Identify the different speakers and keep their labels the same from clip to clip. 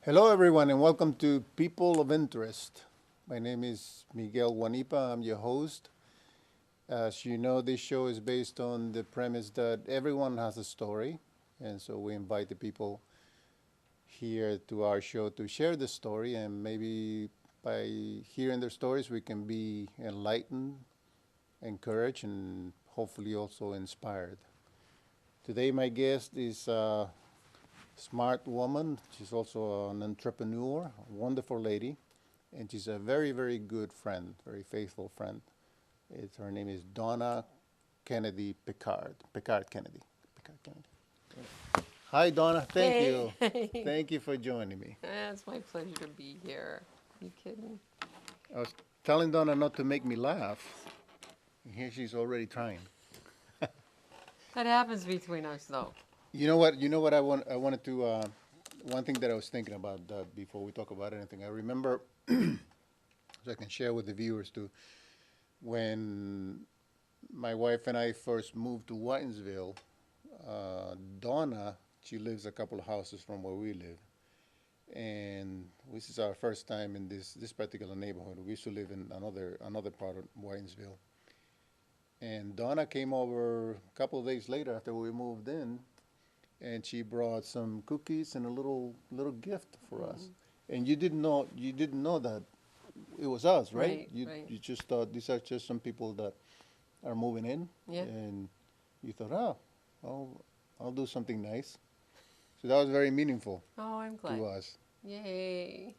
Speaker 1: Hello, everyone, and welcome to People of Interest. My name is Miguel Guanipa. I'm your host. As you know, this show is based on the premise that everyone has a story, and so we invite the people here to our show to share the story, and maybe by hearing their stories, we can be enlightened, encouraged, and hopefully also inspired. Today, my guest is smart woman. She's also an entrepreneur, a wonderful lady, and she's a very, very good friend, very faithful friend. Her name is Donna Kennedy Picard. Picard-Kennedy. Picard-Kennedy. Hi, Donna. Thank you.
Speaker 2: Hey.
Speaker 1: Thank you for joining me.
Speaker 2: It's my pleasure to be here. You kidding?
Speaker 1: I was telling Donna not to make me laugh, and here she's already trying.
Speaker 2: That happens between us, though.
Speaker 1: You know what? You know what I want. I wanted to. One thing that I was thinking about before we talk about anything. I remember, so I can share with the viewers too, when my wife and I first moved to Whitensville. Donna, she lives a couple of houses from where we live, and this is our first time in this particular neighborhood. We used to live in another part of Whitensville, and Donna came over a couple of days later after we moved in, and she brought some cookies and a little gift for us. And you didn't know that it was us, right? You just thought these are just some people that are moving in,
Speaker 2: Yeah.
Speaker 1: and you thought, I'll do something nice. So that was very meaningful
Speaker 2: Oh, I'm glad.
Speaker 1: to us.
Speaker 2: Yay.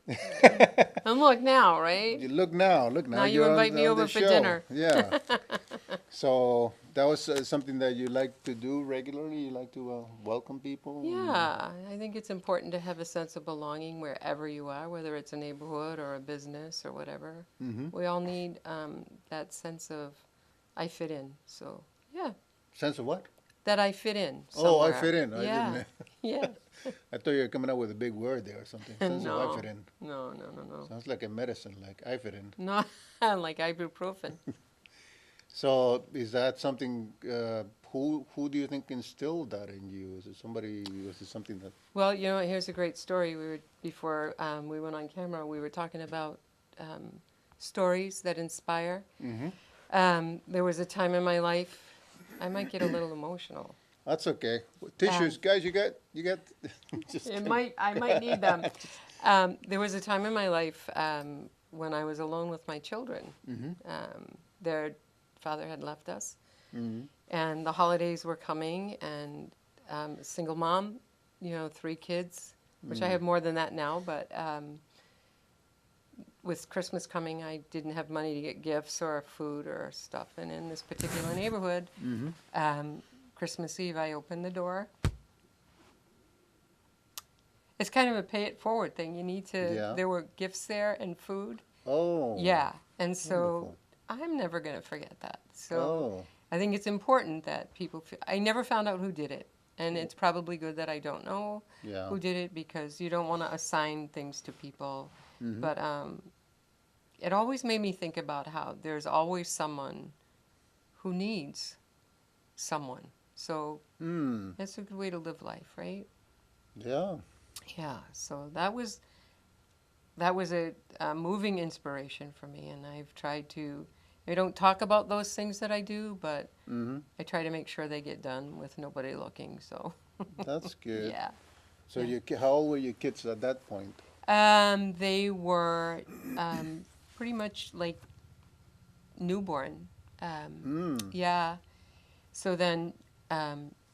Speaker 2: And look now, right?
Speaker 1: You look now.
Speaker 2: Now you
Speaker 1: you're on
Speaker 2: invite me
Speaker 1: on
Speaker 2: over
Speaker 1: the
Speaker 2: for
Speaker 1: show.
Speaker 2: dinner.
Speaker 1: Yeah. So that was something that you like to do regularly. You like to welcome people.
Speaker 2: Yeah, I think it's important to have a sense of belonging wherever you are, whether it's a neighborhood or a business or whatever.
Speaker 1: Mm-hmm.
Speaker 2: We all need that sense of I fit in. So, yeah,
Speaker 1: Sense of what?
Speaker 2: that I fit in
Speaker 1: Oh, I
Speaker 2: somewhere.
Speaker 1: fit in.
Speaker 2: Yeah.
Speaker 1: I didn't.
Speaker 2: Yeah.
Speaker 1: I thought you were coming up with a big word there or something. Sense of I fit in.
Speaker 2: No.
Speaker 1: Sounds like a medicine, like I fit in.
Speaker 2: No, like ibuprofen.
Speaker 1: So is that something? Who do you think instilled that in you? Is it somebody? Was it something that?
Speaker 2: Well, here's a great story. Before we went on camera, we were talking about stories that inspire.
Speaker 1: Mm-hmm.
Speaker 2: There was a time in my life, I might get a little emotional.
Speaker 1: That's okay. Tissues, guys. You got. Just kidding.
Speaker 2: I might need them. There was a time in my life when I was alone with my children.
Speaker 1: Mm-hmm.
Speaker 2: Their father had left us,
Speaker 1: Mm-hmm.
Speaker 2: and the holidays were coming, and single mom, 3 kids, which I have more than that now, but with Christmas coming, I didn't have money to get gifts or food or stuff. And in this particular neighborhood, Christmas Eve, I opened the door. It's kind of a pay it forward thing. You need to,
Speaker 1: Yeah.
Speaker 2: There were gifts there and food.
Speaker 1: Oh.
Speaker 2: Yeah. And so
Speaker 1: Wonderful.
Speaker 2: I'm never going to forget that. So
Speaker 1: Oh.
Speaker 2: I think it's important that people, I never found out who did it. And it's probably good that I don't know
Speaker 1: Yeah.
Speaker 2: who did it, because you don't want to assign things to people.
Speaker 1: Mm-hmm.
Speaker 2: But it always made me think about how there's always someone who needs someone. So that's a good way to live life, right?
Speaker 1: Yeah.
Speaker 2: Yeah. So that was a moving inspiration for me, and I've tried to. I don't talk about those things that I do, but
Speaker 1: Mm-hmm.
Speaker 2: I try to make sure they get done with nobody looking. So
Speaker 1: That's good.
Speaker 2: yeah.
Speaker 1: So how old were your kids at that point?
Speaker 2: They were pretty much like newborn. Yeah. So then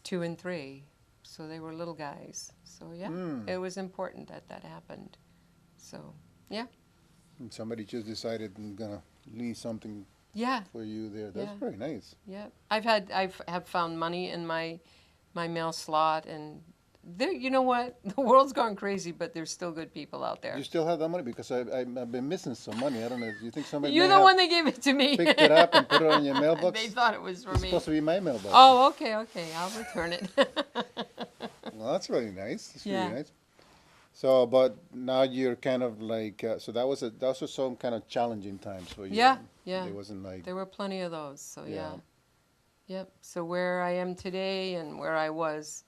Speaker 2: 2 and 3. So they were little guys. So yeah, it was important that happened. So yeah.
Speaker 1: And somebody just decided I'm gonna leave something
Speaker 2: Yeah.
Speaker 1: for you there. That's
Speaker 2: Yeah.
Speaker 1: very nice.
Speaker 2: Yeah. I've found money in my mail slot, and there. You know what? The world's gone crazy, but there's still good people out there.
Speaker 1: You still have that money? Because I've been missing some money. I don't know. Do you think somebody
Speaker 2: You're
Speaker 1: may
Speaker 2: the
Speaker 1: have
Speaker 2: one that gave it to me.
Speaker 1: picked it up and put it on your mailbox?
Speaker 2: They thought it was for
Speaker 1: It's
Speaker 2: me.
Speaker 1: supposed to be my mailbox.
Speaker 2: Oh, okay. I'll return it.
Speaker 1: Well, that's really nice. That's
Speaker 2: Yeah.
Speaker 1: really nice. So, but now you're kind of like, so that was some kind of challenging times for you.
Speaker 2: Yeah, yeah.
Speaker 1: It wasn't like,
Speaker 2: There were plenty of those. So
Speaker 1: Yeah.
Speaker 2: yeah. Yep. So where I am today and where I was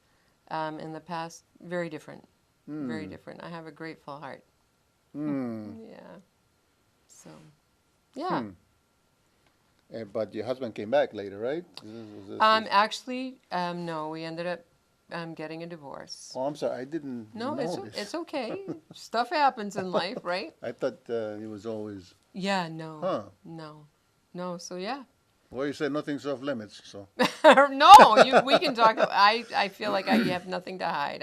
Speaker 2: in the past, very different. Very different. I have a grateful heart.
Speaker 1: Hmm.
Speaker 2: Yeah. So, yeah.
Speaker 1: But your husband came back later, right?
Speaker 2: Actually, no, we ended up getting a divorce.
Speaker 1: Oh, I'm sorry, I didn't
Speaker 2: No,
Speaker 1: notice.
Speaker 2: it's okay. Stuff happens in life, right?
Speaker 1: I thought it was always.
Speaker 2: Yeah, no,
Speaker 1: Huh.
Speaker 2: no. So yeah.
Speaker 1: Well, you said nothing's off limits, so.
Speaker 2: No, we can talk. I feel like I have nothing to hide.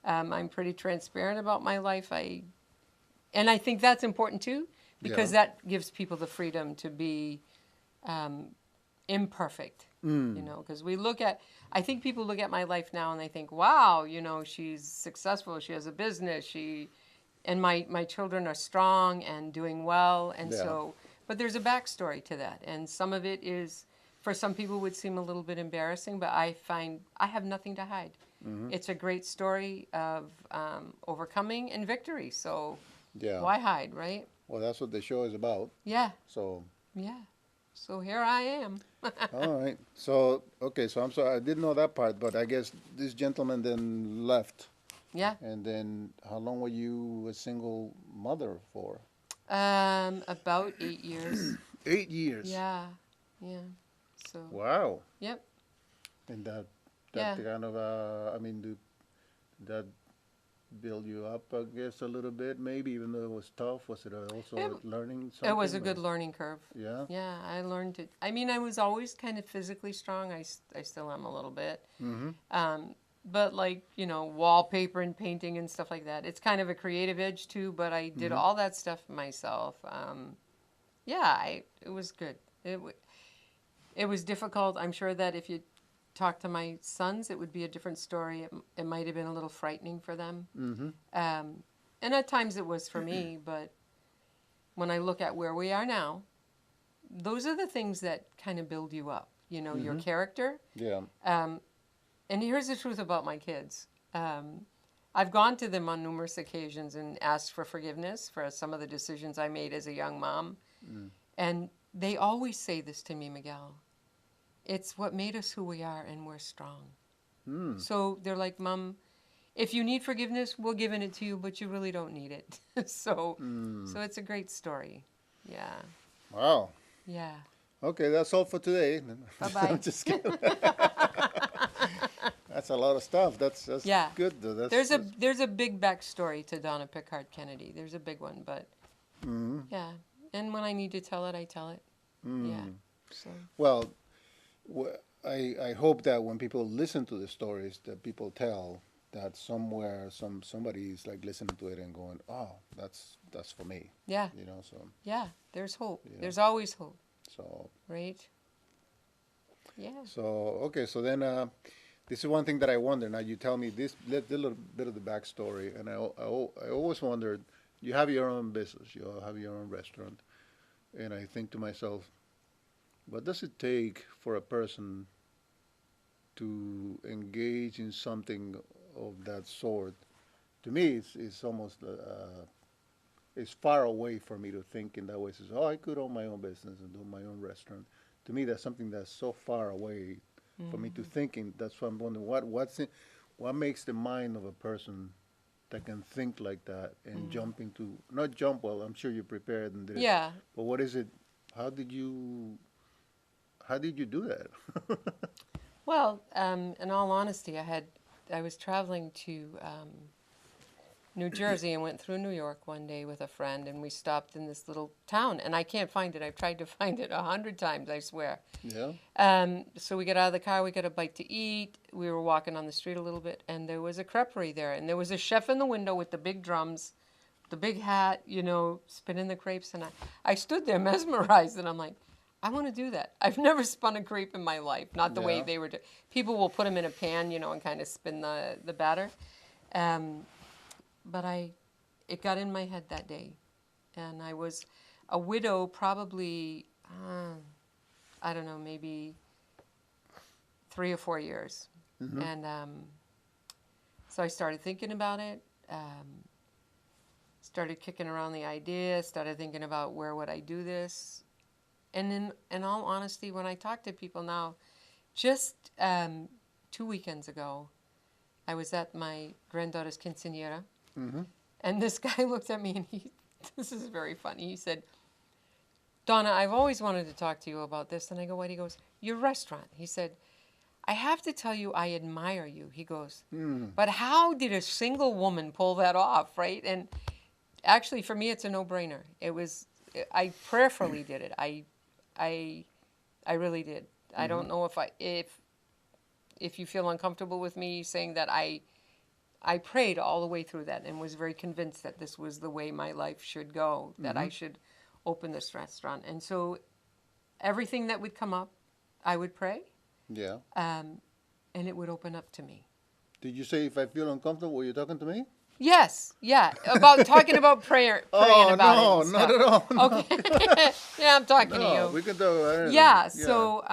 Speaker 2: I'm pretty transparent about my life. And I think that's important too, because
Speaker 1: Yeah.
Speaker 2: that gives people the freedom to be imperfect. You know, because I think people look at my life now and they think, wow, you know, she's successful. She has a business. And my children are strong and doing well. And
Speaker 1: Yeah.
Speaker 2: so, but there's a backstory to that. And some of it is, for some people, would seem a little bit embarrassing, but I find I have nothing to hide. It's a great story of overcoming and victory. So
Speaker 1: Yeah.
Speaker 2: why hide, right?
Speaker 1: Well, that's what the show is about.
Speaker 2: Yeah,
Speaker 1: So,
Speaker 2: yeah. So here I am.
Speaker 1: all right. So, okay, so I'm sorry, I didn't know that part, but I guess this gentleman then left.
Speaker 2: Yeah.
Speaker 1: And then how long were you a single mother for?
Speaker 2: About 8 years.
Speaker 1: 8 years.
Speaker 2: Yeah, yeah. So,
Speaker 1: Wow.
Speaker 2: yep.
Speaker 1: And that
Speaker 2: Yeah.
Speaker 1: kind of, I mean, that build you up, I guess, a little bit, maybe, even though it was tough? Was it also learning something?
Speaker 2: It was a good learning curve.
Speaker 1: Yeah?
Speaker 2: Yeah, I learned it. I mean, I was always kind of physically strong. I still am a little bit. But like, you know, wallpaper and painting and stuff like that. It's kind of a creative edge too, but I did all that stuff myself. It was good. It was difficult. I'm sure that if you talk to my sons, it would be a different story. It might have been a little frightening for them. And at times it was for me, but when I look at where we are now, those are the things that kind of build you up. You know, your character.
Speaker 1: Yeah.
Speaker 2: And here's the truth about my kids. I've gone to them on numerous occasions and asked for forgiveness for some of the decisions I made as a young mom. And they always say this to me, Miguel. It's what made us who we are, and we're strong. So they're like, Mom, if you need forgiveness, we'll give it to you, but you really don't need it. So it's a great story. Yeah.
Speaker 1: Wow.
Speaker 2: Yeah.
Speaker 1: Okay, that's all for today.
Speaker 2: Bye-bye.
Speaker 1: I'm just kidding. That's a lot of stuff. That's
Speaker 2: Yeah.
Speaker 1: good, though.
Speaker 2: There's a big backstory to Donna Picard-Kennedy. There's a big one, but yeah. And when I need to tell it, I tell it. Yeah. So.
Speaker 1: Well, I hope that when people listen to the stories that people tell, that somewhere somebody is like listening to it and going, oh, that's for me.
Speaker 2: Yeah.
Speaker 1: You know, so.
Speaker 2: Yeah. There's hope.
Speaker 1: Yeah.
Speaker 2: There's always hope.
Speaker 1: So.
Speaker 2: Right. Yeah.
Speaker 1: So okay, so then this is one thing that I wonder. Now you tell me this little bit of the backstory, and I always wondered. You have your own business, you have your own restaurant, and I think to myself, what does it take for a person to engage in something of that sort? To me, it's almost it's far away for me to think in that way. Says, oh, I could own my own business and do my own restaurant. To me, that's something that's so far away for me to thinking. That's why I'm wondering what makes the mind of a person that can think like that and jump into, not jump, well, I'm sure you're prepared and did it.
Speaker 2: Yeah.
Speaker 1: But what is it? How did you do that?
Speaker 2: Well, in all honesty, I was traveling to New Jersey and went through New York one day with a friend, and we stopped in this little town, and I can't find it. I've tried to find it 100 times, I swear.
Speaker 1: Yeah.
Speaker 2: So we got out of the car, we got a bite to eat. We were walking on the street a little bit, and there was a creperie there, and there was a chef in the window with the big drums, the big hat, you know, spinning the crepes, and I stood there mesmerized, and I'm like, I want to do that. I've never spun a crepe in my life, not the way they were doing. People will put them in a pan, you know, and kind of spin the batter. But it got in my head that day. And I was a widow probably, I don't know, maybe 3 or 4 years. And so I started thinking about it, started kicking around the idea, started thinking about where would I do this. And in all honesty, when I talk to people now, just 2 weekends ago, I was at my granddaughter's quinceañera, and this guy looked at me and this is very funny. He said, Donna, I've always wanted to talk to you about this. And I go, what? He goes, your restaurant. He said, I have to tell you, I admire you. He goes, but how did a single woman pull that off, right? And actually, for me, it's a no-brainer. I prayerfully did it. I really did. I don't know if you feel uncomfortable with me saying that I prayed all the way through that and was very convinced that this was the way my life should go, that I should open this restaurant. And so everything that would come up, I would pray.
Speaker 1: Yeah.
Speaker 2: And it would open up to me.
Speaker 1: Did you say if I feel uncomfortable, were you talking to me?
Speaker 2: Yes, yeah, about talking about praying about
Speaker 1: no,
Speaker 2: it. and
Speaker 1: not
Speaker 2: stuff.
Speaker 1: at all.
Speaker 2: Okay. Yeah, I'm talking to you.
Speaker 1: We can talk.
Speaker 2: Yeah, so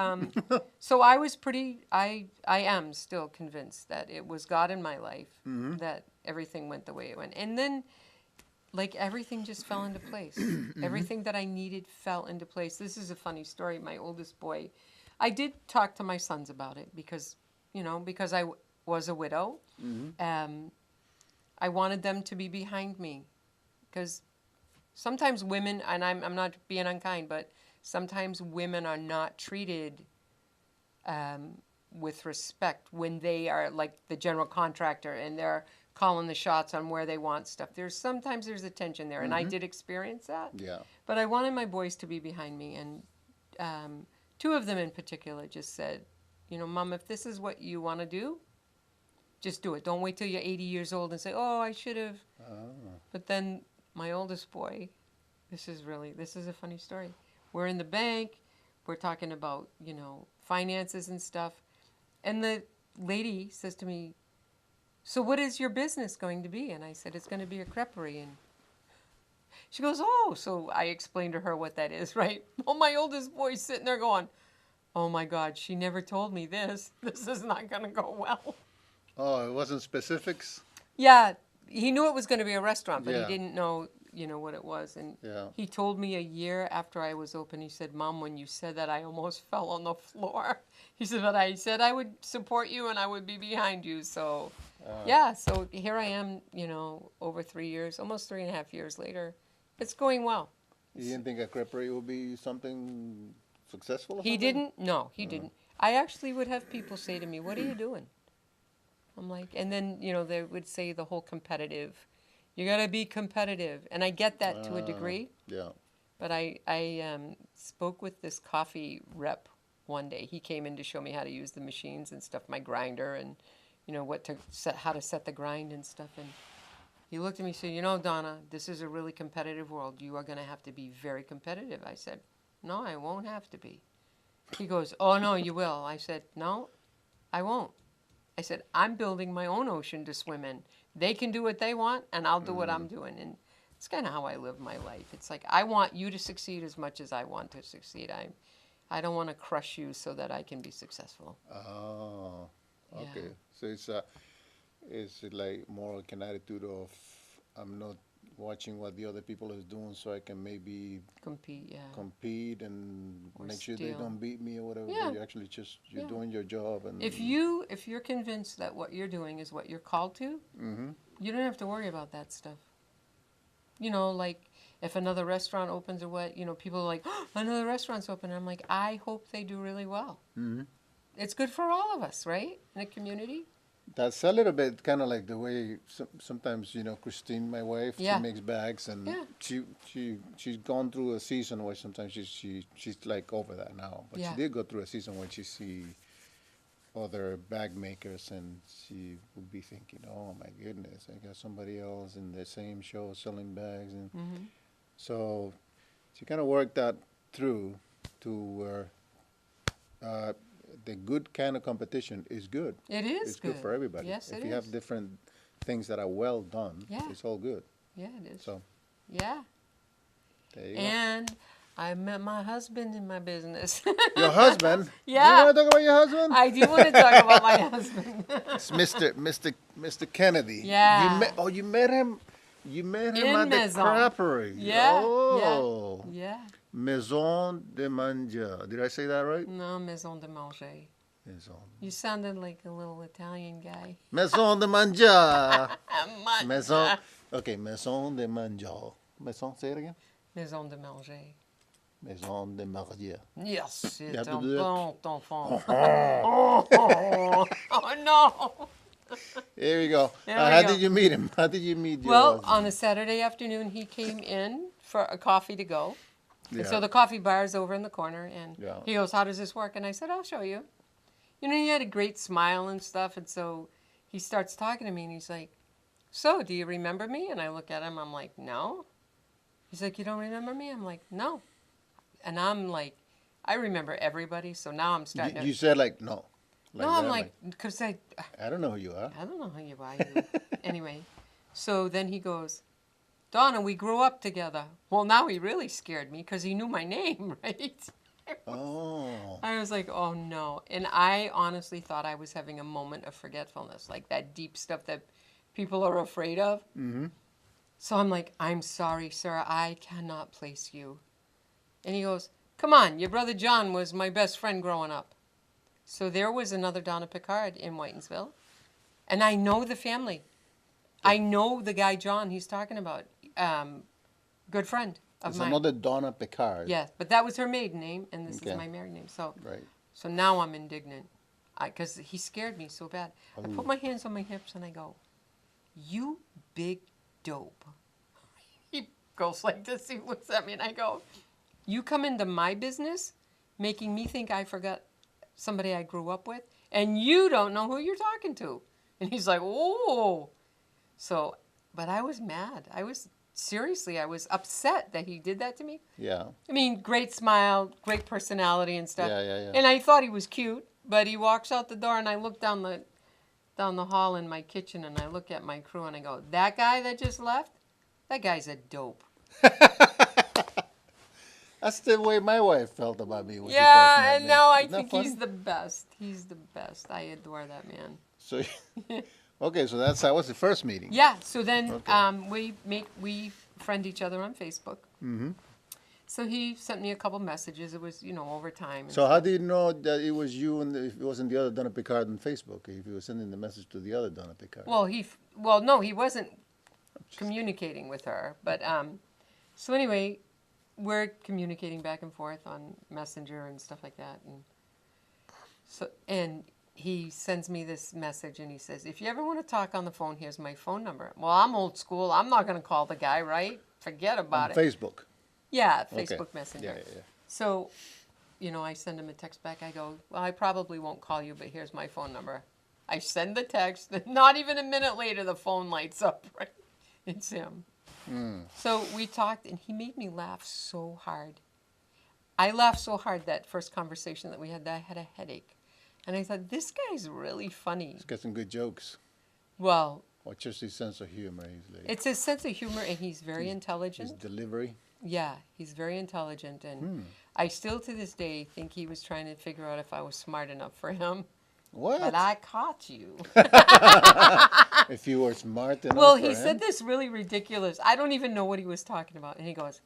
Speaker 2: so I was I am still convinced that it was God in my life, that everything went the way it went. And then like everything just fell into place. Everything that I needed fell into place. This is a funny story. My oldest boy, I did talk to my sons about it because I was a widow. I wanted them to be behind me because sometimes women, and I'm not being unkind, but sometimes women are not treated with respect when they are like the general contractor and they're calling the shots on where they want stuff. Sometimes there's a tension there, and I did experience that.
Speaker 1: Yeah.
Speaker 2: But I wanted my boys to be behind me, and two of them in particular just said, Mom, if this is what you want to do, just do it. Don't wait till you're 80 years old and say, oh, I should have. But then my oldest boy, this is a funny story. We're in the bank. We're talking about, finances and stuff. And the lady says to me, so what is your business going to be? And I said, it's going to be a creperie. And she goes, oh. So I explained to her what that is, right? Well, my oldest boy's sitting there going, oh, my God, she never told me this. This is not going to go well.
Speaker 1: Oh, it wasn't specifics?
Speaker 2: Yeah, he knew it was going to be a restaurant, but
Speaker 1: Yeah.
Speaker 2: he didn't know, what it was. And he told me a year after I was open, he said, Mom, when you said that, I almost fell on the floor. He said, but I said I would support you and I would be behind you. So, so here I am, over 3 years, almost 3.5 years later. It's going well.
Speaker 1: You didn't think a creperie would be something successful or
Speaker 2: He
Speaker 1: something?
Speaker 2: didn't? No, he didn't. I actually would have people say to me, what are you doing? I'm like, and then, they would say the whole competitive, you got to be competitive. And I get that to a degree.
Speaker 1: Yeah.
Speaker 2: But I spoke with this coffee rep one day. He came in to show me how to use the machines and stuff, my grinder and, how to set the grind and stuff. And he looked at me and said, Donna, this is a really competitive world. You are going to have to be very competitive. I said, no, I won't have to be. He goes, oh, no, you will. I said, no, I won't. I said, I'm building my own ocean to swim in. They can do what they want, and I'll do what I'm doing. And it's kind of how I live my life. It's like, I want you to succeed as much as I want to succeed. I don't want to crush you so that I can be successful.
Speaker 1: Oh, okay.
Speaker 2: Yeah.
Speaker 1: So it's like more like an attitude of I'm not watching what the other people is doing so I can maybe compete and
Speaker 2: Or
Speaker 1: make sure they
Speaker 2: steal.
Speaker 1: don't beat me or whatever.
Speaker 2: Yeah.
Speaker 1: But you're actually you're doing your job. And
Speaker 2: If you're convinced that what you're doing is what you're called to, you don't have to worry about that stuff. Like if another restaurant opens or what, people are like, oh, another restaurant's open. And I'm like, I hope they do really well. It's good for all of us, right? In a community.
Speaker 1: That's a little bit kind of like the way sometimes Christine, my wife,
Speaker 2: Yeah.
Speaker 1: she makes bags, and she's gone through a season where sometimes she's like over that now, but she did go through a season when she see other bag makers, and she would be thinking, oh my goodness, I got somebody else in the same show selling bags, and so she kind of worked that through to where the good kind of competition is good.
Speaker 2: It is
Speaker 1: It's good for everybody.
Speaker 2: Yes,
Speaker 1: if
Speaker 2: it
Speaker 1: you
Speaker 2: is.
Speaker 1: have different things that are well done, it's all good.
Speaker 2: Yeah, it is.
Speaker 1: So
Speaker 2: Yeah.
Speaker 1: there you
Speaker 2: And I met my husband in my business.
Speaker 1: go. Your husband?
Speaker 2: Yeah.
Speaker 1: You want to talk about your husband?
Speaker 2: I do want to talk about my husband.
Speaker 1: It's Mr. Kennedy.
Speaker 2: Yeah.
Speaker 1: You met him. You met him
Speaker 2: In
Speaker 1: at the
Speaker 2: Maison.
Speaker 1: creperie.
Speaker 2: Yeah,
Speaker 1: Oh.
Speaker 2: Yeah.
Speaker 1: Maison de Manger. Did I say that right?
Speaker 2: No, maison de manger.
Speaker 1: Maison.
Speaker 2: You sounded like a little Italian guy.
Speaker 1: Maison de manger.
Speaker 2: Mangia.
Speaker 1: Maison. Okay, maison de manger. Maison, say it again.
Speaker 2: Maison de manger.
Speaker 1: Maison de manger.
Speaker 2: Yes, c'est
Speaker 1: have to
Speaker 2: un
Speaker 1: do that?
Speaker 2: bon enfant. Oh, no.
Speaker 1: Here we go.
Speaker 2: There we
Speaker 1: How
Speaker 2: go.
Speaker 1: did you meet him? How did you meet your
Speaker 2: Well,
Speaker 1: husband?
Speaker 2: on a Saturday afternoon, he came in for a coffee to go. And so
Speaker 1: Yeah.
Speaker 2: the coffee bar is over in the corner, and
Speaker 1: Yeah.
Speaker 2: he goes, "How does this work?" And I said, "I'll show you." You know, he had a great smile and stuff, and so he starts talking to me, and he's like, "So, do you remember me?" And I look at him, I'm like, "No." He's like, "You don't remember me?" I'm like, "No." And I'm like, I remember everybody, so now I'm starting to...
Speaker 1: You said like no.
Speaker 2: No, I'm
Speaker 1: that,
Speaker 2: like, because
Speaker 1: I don't know who you are.
Speaker 2: I don't know who you are. You. Anyway, so then he goes, "Donna, we grew up together." Well, now he really scared me because he knew my name, right?
Speaker 1: Oh.
Speaker 2: I was like, oh no. And I honestly thought I was having a moment of forgetfulness, like that deep stuff that people are afraid of.
Speaker 1: Mm-hmm.
Speaker 2: So I'm like, "I'm sorry, sir, I cannot place you." And he goes, "Come on, your brother John was my best friend growing up." So there was another Donna Picard in Whitensville. And I know the family. I know the guy John he's talking about. Good friend of
Speaker 1: It's
Speaker 2: mine.
Speaker 1: another Donna Picard.
Speaker 2: Yes, but that was her maiden name, and this
Speaker 1: Okay.
Speaker 2: is my married name. So,
Speaker 1: Right.
Speaker 2: so now I'm indignant because he scared me so bad. I put my hands on my hips and I go, "You big dope." He goes like this. He looks at me and I go, "You come into my business making me think I forgot somebody I grew up with, and you don't know who you're talking to." And he's like, "Oh." So, but I was mad. I was upset that he did that to me.
Speaker 1: Yeah.
Speaker 2: I mean, great smile, great personality and stuff.
Speaker 1: Yeah.
Speaker 2: And I thought he was cute, but he walks out the door and I look down the hall in my kitchen and I look at my crew and I go, "That guy that just left, that guy's a dope."
Speaker 1: That's the way my wife felt about me when she first
Speaker 2: Yeah,
Speaker 1: met
Speaker 2: and
Speaker 1: me.
Speaker 2: now I
Speaker 1: Isn't that
Speaker 2: think
Speaker 1: funny?
Speaker 2: he's the best. He's the best. I adore that man.
Speaker 1: So, okay, so that was the first meeting.
Speaker 2: Yeah. So then
Speaker 1: Okay.
Speaker 2: we friend each other on Facebook.
Speaker 1: Mm-hmm.
Speaker 2: So he sent me a couple messages. It was over time. and
Speaker 1: So how do you know that it was you and if it wasn't the other Donna Picard on Facebook? If you were sending the message to the other Donna Picard?
Speaker 2: Well, no, he wasn't communicating with her. But so anyway, we're communicating back and forth on Messenger and stuff like that. And he sends me this message and he says, "If you ever want to talk on the phone, here's my phone number." Well, I'm old school. I'm not going to call the guy, right? Forget about
Speaker 1: on
Speaker 2: it.
Speaker 1: Facebook.
Speaker 2: Yeah,
Speaker 1: Okay.
Speaker 2: Facebook Messenger.
Speaker 1: Yeah.
Speaker 2: So, I send him a text back. I go, "Well, I probably won't call you, but here's my phone number." I send the text. Not even a minute later, the phone lights up. Right? It's him. So we talked, and he made me laugh so hard. I laughed so hard that first conversation that we had that I had a headache. And I thought, this guy's really funny.
Speaker 1: He's got some good jokes.
Speaker 2: Well,
Speaker 1: Or just his sense of humor. He's like,
Speaker 2: it's his sense of humor, and he's very
Speaker 1: his
Speaker 2: intelligent.
Speaker 1: delivery.
Speaker 2: Yeah, he's very intelligent, and I still to this day think he was trying to figure out if I was smart enough for him.
Speaker 1: What?
Speaker 2: But I caught you.
Speaker 1: If you were smart enough
Speaker 2: Well,
Speaker 1: for
Speaker 2: he
Speaker 1: him?
Speaker 2: said this really ridiculous. I don't even know what he was talking about. And he goes,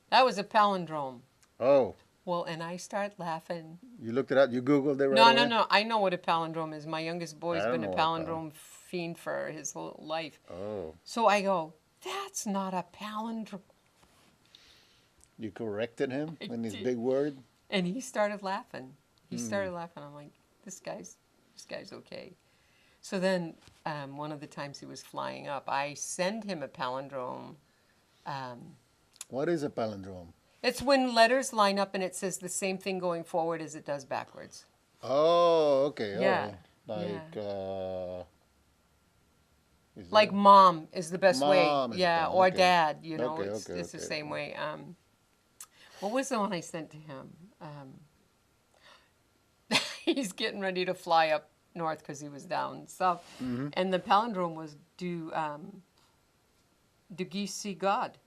Speaker 2: "That was a palindrome."
Speaker 1: Oh,
Speaker 2: Well, and I start laughing.
Speaker 1: you looked it up? You Googled it right
Speaker 2: No,
Speaker 1: away?
Speaker 2: no, no. I know what a palindrome is. My youngest boy's
Speaker 1: I don't
Speaker 2: been a
Speaker 1: know what a
Speaker 2: palindrome fiend for his whole life.
Speaker 1: Oh.
Speaker 2: So I go, "That's not a palindrome."
Speaker 1: You corrected him
Speaker 2: I
Speaker 1: in his
Speaker 2: did.
Speaker 1: big word?
Speaker 2: And he started laughing. He started laughing. I'm like, this guy's okay. So then one of the times he was flying up, I send him a palindrome.
Speaker 1: What is a palindrome?
Speaker 2: It's when letters line up and it says the same thing going forward as it does backwards.
Speaker 1: Oh, okay.
Speaker 2: Yeah,
Speaker 1: Oh. Like, is
Speaker 2: Like
Speaker 1: that-
Speaker 2: mom is the best way.
Speaker 1: Mom is the
Speaker 2: Yeah,
Speaker 1: best,
Speaker 2: or
Speaker 1: okay.
Speaker 2: dad,
Speaker 1: Okay,
Speaker 2: it's
Speaker 1: okay,
Speaker 2: the
Speaker 1: okay.
Speaker 2: same way. What was the one I sent to him? He's getting ready to fly up north because he was down south.
Speaker 1: Mm-hmm.
Speaker 2: And the palindrome was do geese see God?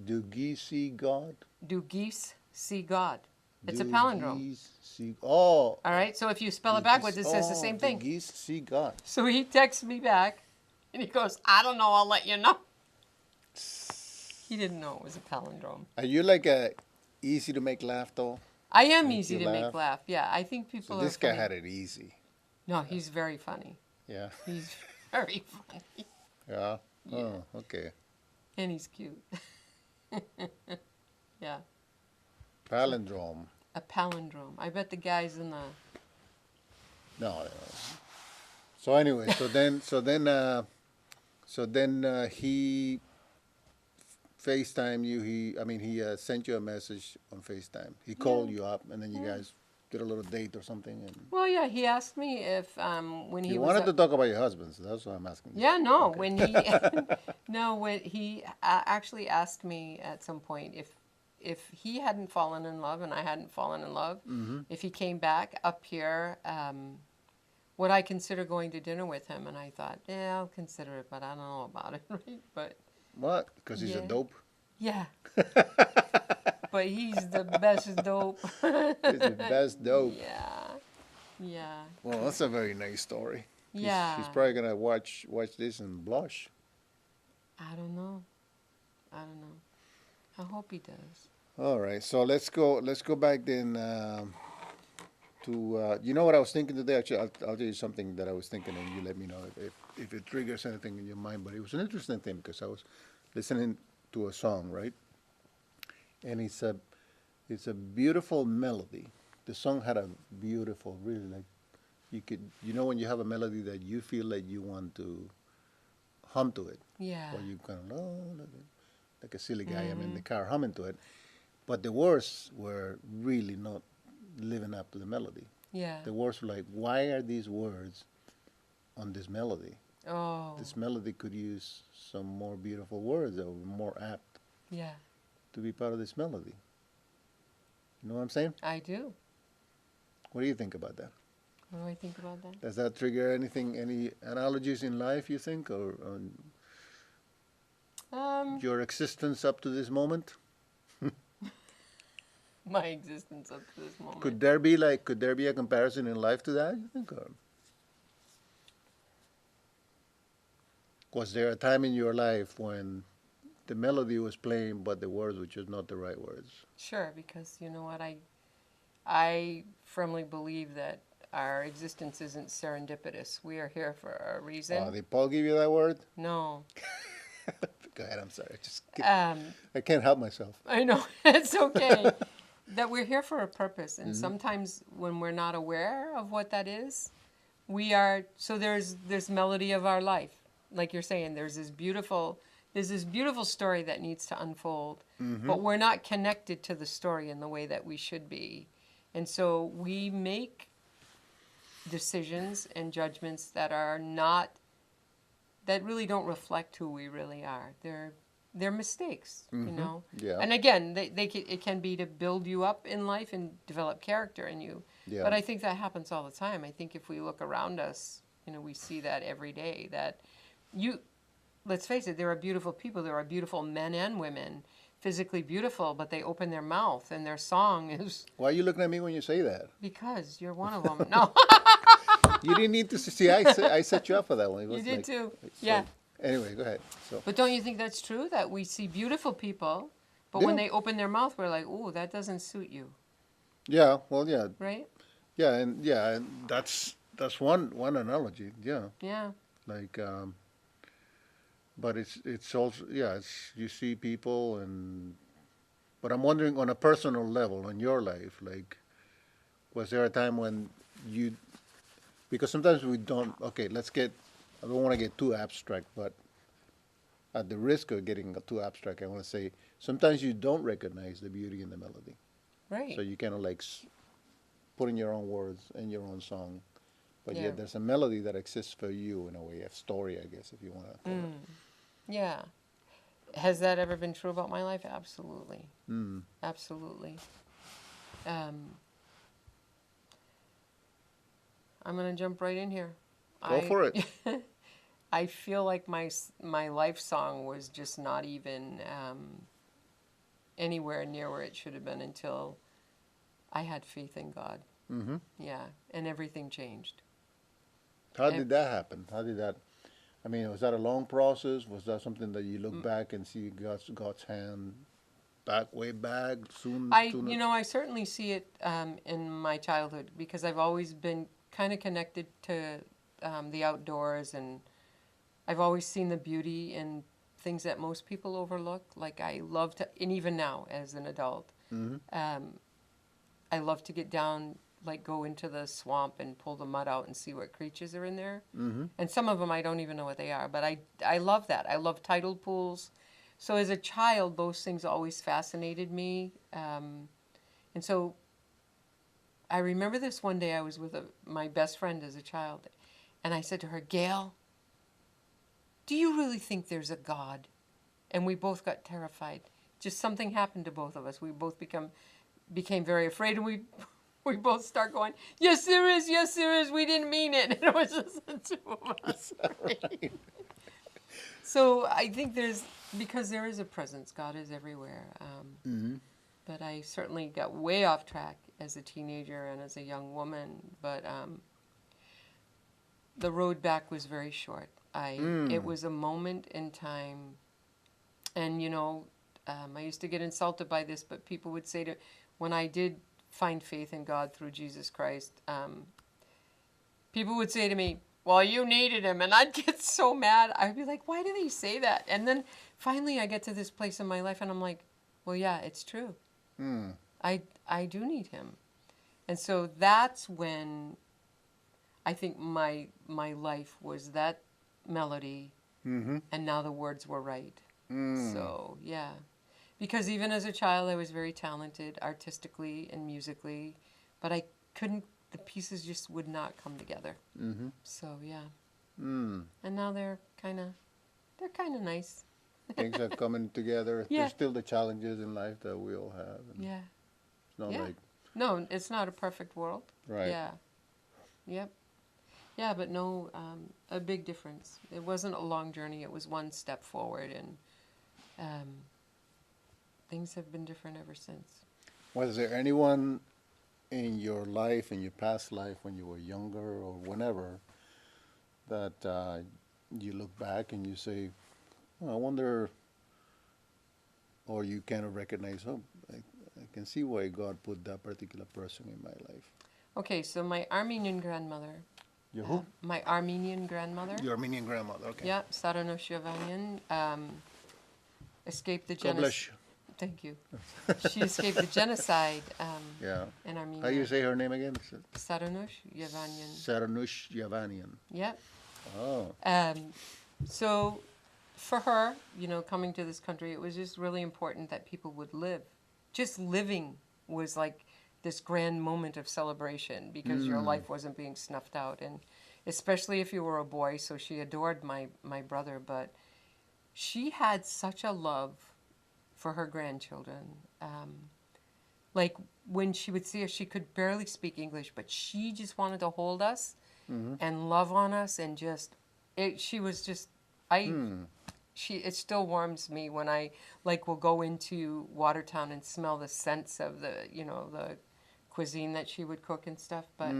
Speaker 1: Do geese see God?
Speaker 2: Do geese see God? It's a
Speaker 1: Do
Speaker 2: palindrome.
Speaker 1: Geese see,
Speaker 2: All right, so if you spell it
Speaker 1: do
Speaker 2: backwards,
Speaker 1: geese-
Speaker 2: it says the same
Speaker 1: do
Speaker 2: thing.
Speaker 1: Geese see God.
Speaker 2: So he texts me back, and he goes, "I don't know, I'll let you know." He didn't know it was a palindrome.
Speaker 1: Are you like a easy to make laugh though?
Speaker 2: I am
Speaker 1: Make
Speaker 2: easy
Speaker 1: you
Speaker 2: to make
Speaker 1: laugh?
Speaker 2: laugh. Yeah, I think
Speaker 1: So
Speaker 2: people are
Speaker 1: this guy
Speaker 2: funny.
Speaker 1: had it easy.
Speaker 2: No, he's very funny.
Speaker 1: Yeah.
Speaker 2: He's very funny.
Speaker 1: Yeah.
Speaker 2: Yeah,
Speaker 1: Oh, okay.
Speaker 2: and he's cute. Yeah, so
Speaker 1: Palindrome.
Speaker 2: a palindrome. I bet the guys in the
Speaker 1: No. No. So anyway, so then he FaceTime you. He sent you a message on FaceTime. He called
Speaker 2: yeah
Speaker 1: you up, and then you
Speaker 2: yeah.
Speaker 1: guys did a little date or something. And
Speaker 2: Well, yeah, he asked me if when he
Speaker 1: you
Speaker 2: was
Speaker 1: wanted
Speaker 2: up.
Speaker 1: to talk about your husband, so that's why I'm asking you.
Speaker 2: Yeah, no,
Speaker 1: Okay.
Speaker 2: when he no, when he actually asked me at some point if he hadn't fallen in love and I hadn't fallen in love, if he came back up here, would I consider going to dinner with him? And I thought, yeah, I'll consider it, but I don't know about it, right? But
Speaker 1: What? Because he's a
Speaker 2: yeah,
Speaker 1: dope.
Speaker 2: yeah, but he's the best dope.
Speaker 1: He's the best dope.
Speaker 2: Yeah, yeah,
Speaker 1: Well, that's a very nice story. He's
Speaker 2: yeah.
Speaker 1: probably gonna watch this and blush.
Speaker 2: I don't know. I don't know. I hope he does.
Speaker 1: All right, so let's go back then to you know what I was thinking today. Actually, I'll tell you something that I was thinking, and you let me know if it triggers anything in your mind. But it was an interesting thing because I was listening to a song, right? And it's a beautiful melody. The song had a beautiful, really like when you have a melody that you feel like you want to hum to it,
Speaker 2: Yeah.
Speaker 1: or you kind of like a silly guy. I'm in the
Speaker 2: Mm-hmm.
Speaker 1: car humming to it, but the words were really not living up to the melody.
Speaker 2: Yeah.
Speaker 1: The words were like, why are these words on this melody?
Speaker 2: Oh,
Speaker 1: This melody could use some more beautiful words that were more apt
Speaker 2: yeah.
Speaker 1: to be part of this melody. You know what I'm saying?
Speaker 2: I do.
Speaker 1: What do you think about that?
Speaker 2: What do I think about that?
Speaker 1: Does that trigger anything, any analogies in life, you think, or on
Speaker 2: Um,
Speaker 1: your existence up to this moment?
Speaker 2: my existence up to this moment.
Speaker 1: Could there be a comparison in life to that, you think? Or was there a time in your life when the melody was playing, but the words were just not the right words?
Speaker 2: Sure, because you know what, I firmly believe that our existence isn't serendipitous. We are here for a reason.
Speaker 1: Did Paul give you that word?
Speaker 2: No.
Speaker 1: Go ahead, I'm sorry.
Speaker 2: Um,
Speaker 1: I can't help myself.
Speaker 2: I know it's okay. That we're here for a purpose, and sometimes when we're not aware of what that is, we are. So there's this melody of our life, like you're saying. There's this beautiful story that needs to unfold, but we're not connected to the story in the way that we should be, and so we make decisions and judgments that are not, that really don't reflect who we really are. They're mistakes, you know.
Speaker 1: Yeah.
Speaker 2: And again, it can be to build you up in life and develop character in you.
Speaker 1: Yeah.
Speaker 2: But I think that happens all the time. I think if we look around us, you know, we see that every day. That let's face it, there are beautiful people. There are beautiful men and women, physically beautiful, but they open their mouth and their song is
Speaker 1: Why are you looking at me when you say that?
Speaker 2: because you're one of them. No,
Speaker 1: You didn't need to see. I set you up for that one. It
Speaker 2: you
Speaker 1: was
Speaker 2: did
Speaker 1: like-
Speaker 2: too.
Speaker 1: so-
Speaker 2: Yeah.
Speaker 1: Anyway, go ahead. So
Speaker 2: But don't you think that's true? That we see beautiful people, but when
Speaker 1: Yeah.
Speaker 2: they open their mouth, we're like, "Ooh, that doesn't suit you,"
Speaker 1: yeah, well, yeah,
Speaker 2: right?
Speaker 1: and that's one analogy. Yeah,
Speaker 2: Yeah.
Speaker 1: like, but it's also it's you see people but I'm wondering on a personal level in your life, like, was there a time when you because sometimes we don't. Okay, I don't want to get too abstract, but at the risk of getting too abstract, I want to say sometimes you don't recognize the beauty in the melody.
Speaker 2: Right.
Speaker 1: So you kind of like put in your own words in your own song, but
Speaker 2: Yeah.
Speaker 1: yet there's a melody that exists for you in a way, a story, I guess, if you want to call it.
Speaker 2: Yeah. Has that ever been true about my life? Absolutely.
Speaker 1: Mm.
Speaker 2: Absolutely. I'm gonna jump right in here.
Speaker 1: Go for it.
Speaker 2: I feel like my life song was just not even anywhere near where it should have been until I had faith in God.
Speaker 1: Mm-hmm.
Speaker 2: Yeah, and everything changed.
Speaker 1: How did that happen? How did that? Was that a long process? Was that something that you look back and see God's hand back, way back, soon?
Speaker 2: I certainly see it in my childhood because I've always been kind of connected to the outdoors, and I've always seen the beauty in things that most people overlook. Like I love to, and even now as an adult, um, I love to get down, like go into the swamp and pull the mud out and see what creatures are in there. And some of them I don't even know what they are, but I love that. I love tidal pools. So as a child, those things always fascinated me. And so I remember this one day I was with my best friend as a child, and I said to her, Gail, do you really think there's a God? And we both got terrified. Just something happened to both of us. We both became very afraid, and we both start going, yes, there is, yes, there is. We didn't mean it. And it was just the two of us. Right? So I think because there is a presence, God is everywhere. But I certainly got way off track as a teenager and as a young woman. But the road back was very short. It was a moment in time. And, I used to get insulted by this, but people would say when I did find faith in God through Jesus Christ, people would say to me, well, you needed him. And I'd get so mad. I'd be like, why do they say that? And then finally I get to this place in my life and I'm like, well, yeah, it's true. I do need him. And so that's when I think my life was that melody, and now the words were right. So, yeah. Because even as a child, I was very talented artistically and musically, but I couldn't, the pieces just would not come together. So, yeah. And now they're kind of nice.
Speaker 1: Things are coming together.
Speaker 2: Yeah.
Speaker 1: There's still the challenges in life that we all have.
Speaker 2: Yeah.
Speaker 1: It's not like...
Speaker 2: No, it's not a perfect world.
Speaker 1: Right.
Speaker 2: Yeah. Yep. Yeah, but no, a big difference. It wasn't a long journey. It was one step forward, and things have been different ever since.
Speaker 1: Was there anyone in your life, in your past life, when you were younger or whenever, that you look back and you say, oh, I wonder, or you kind of recognize, oh, I can see why God put that particular person in my life?
Speaker 2: Okay, so my Armenian grandmother.
Speaker 1: Your who?
Speaker 2: My Armenian grandmother.
Speaker 1: Your Armenian grandmother, okay.
Speaker 2: Yeah, Saranosh Yevanian, escaped the
Speaker 1: God bless
Speaker 2: genocide. Thank you. She escaped the genocide in Armenia.
Speaker 1: How do you say her name again?
Speaker 2: Saranosh Yevanian.
Speaker 1: Saranush Yavanian.
Speaker 2: Yep.
Speaker 1: Oh.
Speaker 2: So for her, coming to this country, it was just really important that people would live. Just living was like this grand moment of celebration because your life wasn't being snuffed out. And especially if you were a boy, so she adored my brother, but she had such a love for her grandchildren. Like when she would see us, she could barely speak English, but she just wanted to hold us and love on us, and she was just, it still warms me when I will go into Watertown and smell the scents of the cuisine that she would cook and stuff. But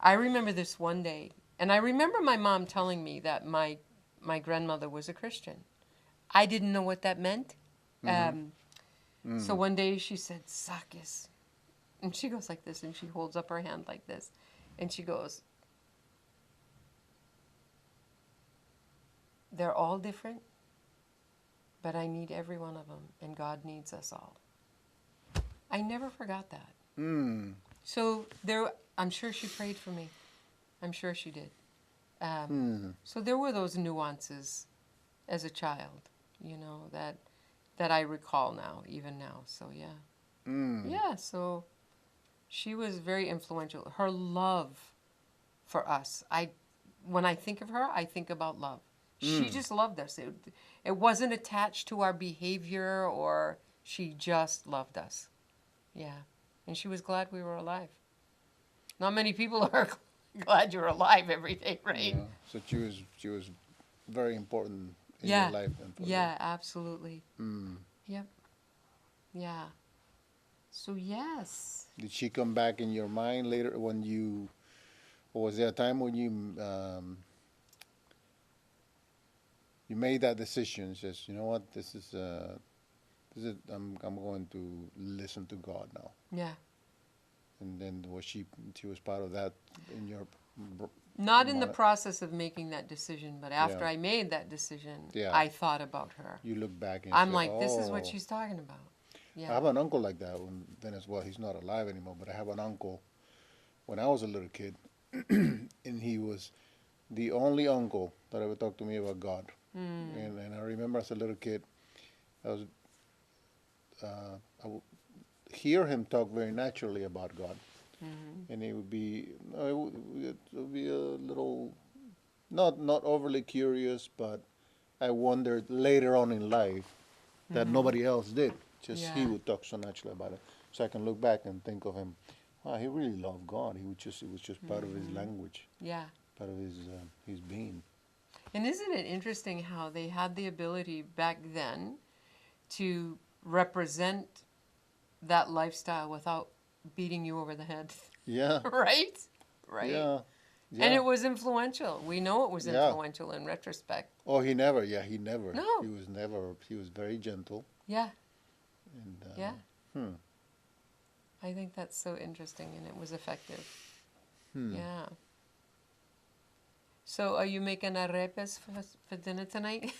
Speaker 2: I remember this one day, and I remember my mom telling me that my grandmother was a Christian. I didn't know what that meant. So one day she said, Zacchaeus. And she goes like this, and she holds up her hand like this. And she goes, they're all different, but I need every one of them, and God needs us all. I never forgot that. So I'm sure she prayed for me. I'm sure she did. So there were those nuances as a child, that I recall now, even now. So yeah. Yeah, so she was very influential. Her love for us. When I think of her, I think about love. She just loved us. It wasn't attached to our behavior, or she just loved us. Yeah. And she was glad we were alive. Not many people are glad you're alive every day, right?
Speaker 1: Yeah. So she was very important in your life then for you.
Speaker 2: Absolutely. Yep. Yeah. So yes.
Speaker 1: Did she come back in your mind later or was there a time when you made that decision, just, you know what, this is I'm going to listen to God now.
Speaker 2: Yeah.
Speaker 1: And then she was part of that in your
Speaker 2: Not in the
Speaker 1: mind.
Speaker 2: process of making that decision, but after
Speaker 1: Yeah.
Speaker 2: I made that decision,
Speaker 1: Yeah.
Speaker 2: I thought about her.
Speaker 1: You look back and
Speaker 2: I'm
Speaker 1: say,
Speaker 2: like, this is what
Speaker 1: oh.
Speaker 2: she's talking about.
Speaker 1: I
Speaker 2: Yeah.
Speaker 1: have an uncle like that in Venezuela. He's not alive anymore, but I have an uncle when I was a little kid, and he was the only uncle that ever talked to me about God. And I remember as a little kid, I was I would hear him talk very naturally about God, and it would be it would be a little not overly curious, but I wondered later on in life that nobody else did. Just he
Speaker 2: Yeah.
Speaker 1: would talk so naturally about it. So I can look back and think of him. Wow, he really loved God. It was just part of his language,
Speaker 2: Yeah.
Speaker 1: part of his being.
Speaker 2: And isn't it interesting how they had the ability back then to represent that lifestyle without beating you over the head?
Speaker 1: Yeah,
Speaker 2: Right? Right?
Speaker 1: yeah, yeah.
Speaker 2: And it was influential. We know it was
Speaker 1: Yeah.
Speaker 2: influential in retrospect.
Speaker 1: Oh, he never. Yeah, he never.
Speaker 2: No.
Speaker 1: He was never. He was very gentle.
Speaker 2: Yeah.
Speaker 1: And
Speaker 2: Yeah.
Speaker 1: Hmm.
Speaker 2: I think that's so interesting, and it was effective.
Speaker 1: Hmm.
Speaker 2: Yeah. So, are you making a repes for dinner tonight?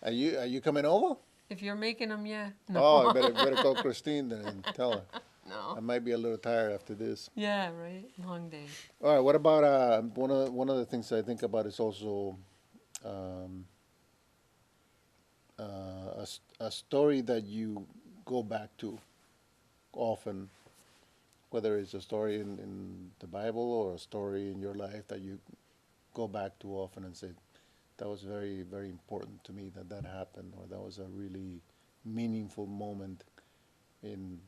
Speaker 1: Are you coming over?
Speaker 2: If you're making them, yeah.
Speaker 1: Oh, I better call Christine then and tell her. I
Speaker 2: No.
Speaker 1: might be a little tired after this.
Speaker 2: Yeah, right. Long day.
Speaker 1: All right. What about one of the things I think about is also um, a story that you go back to often, whether it's a story in the Bible or a story in your life that you go back to often and say, that was very, very important to me that happened, or that was a really meaningful moment in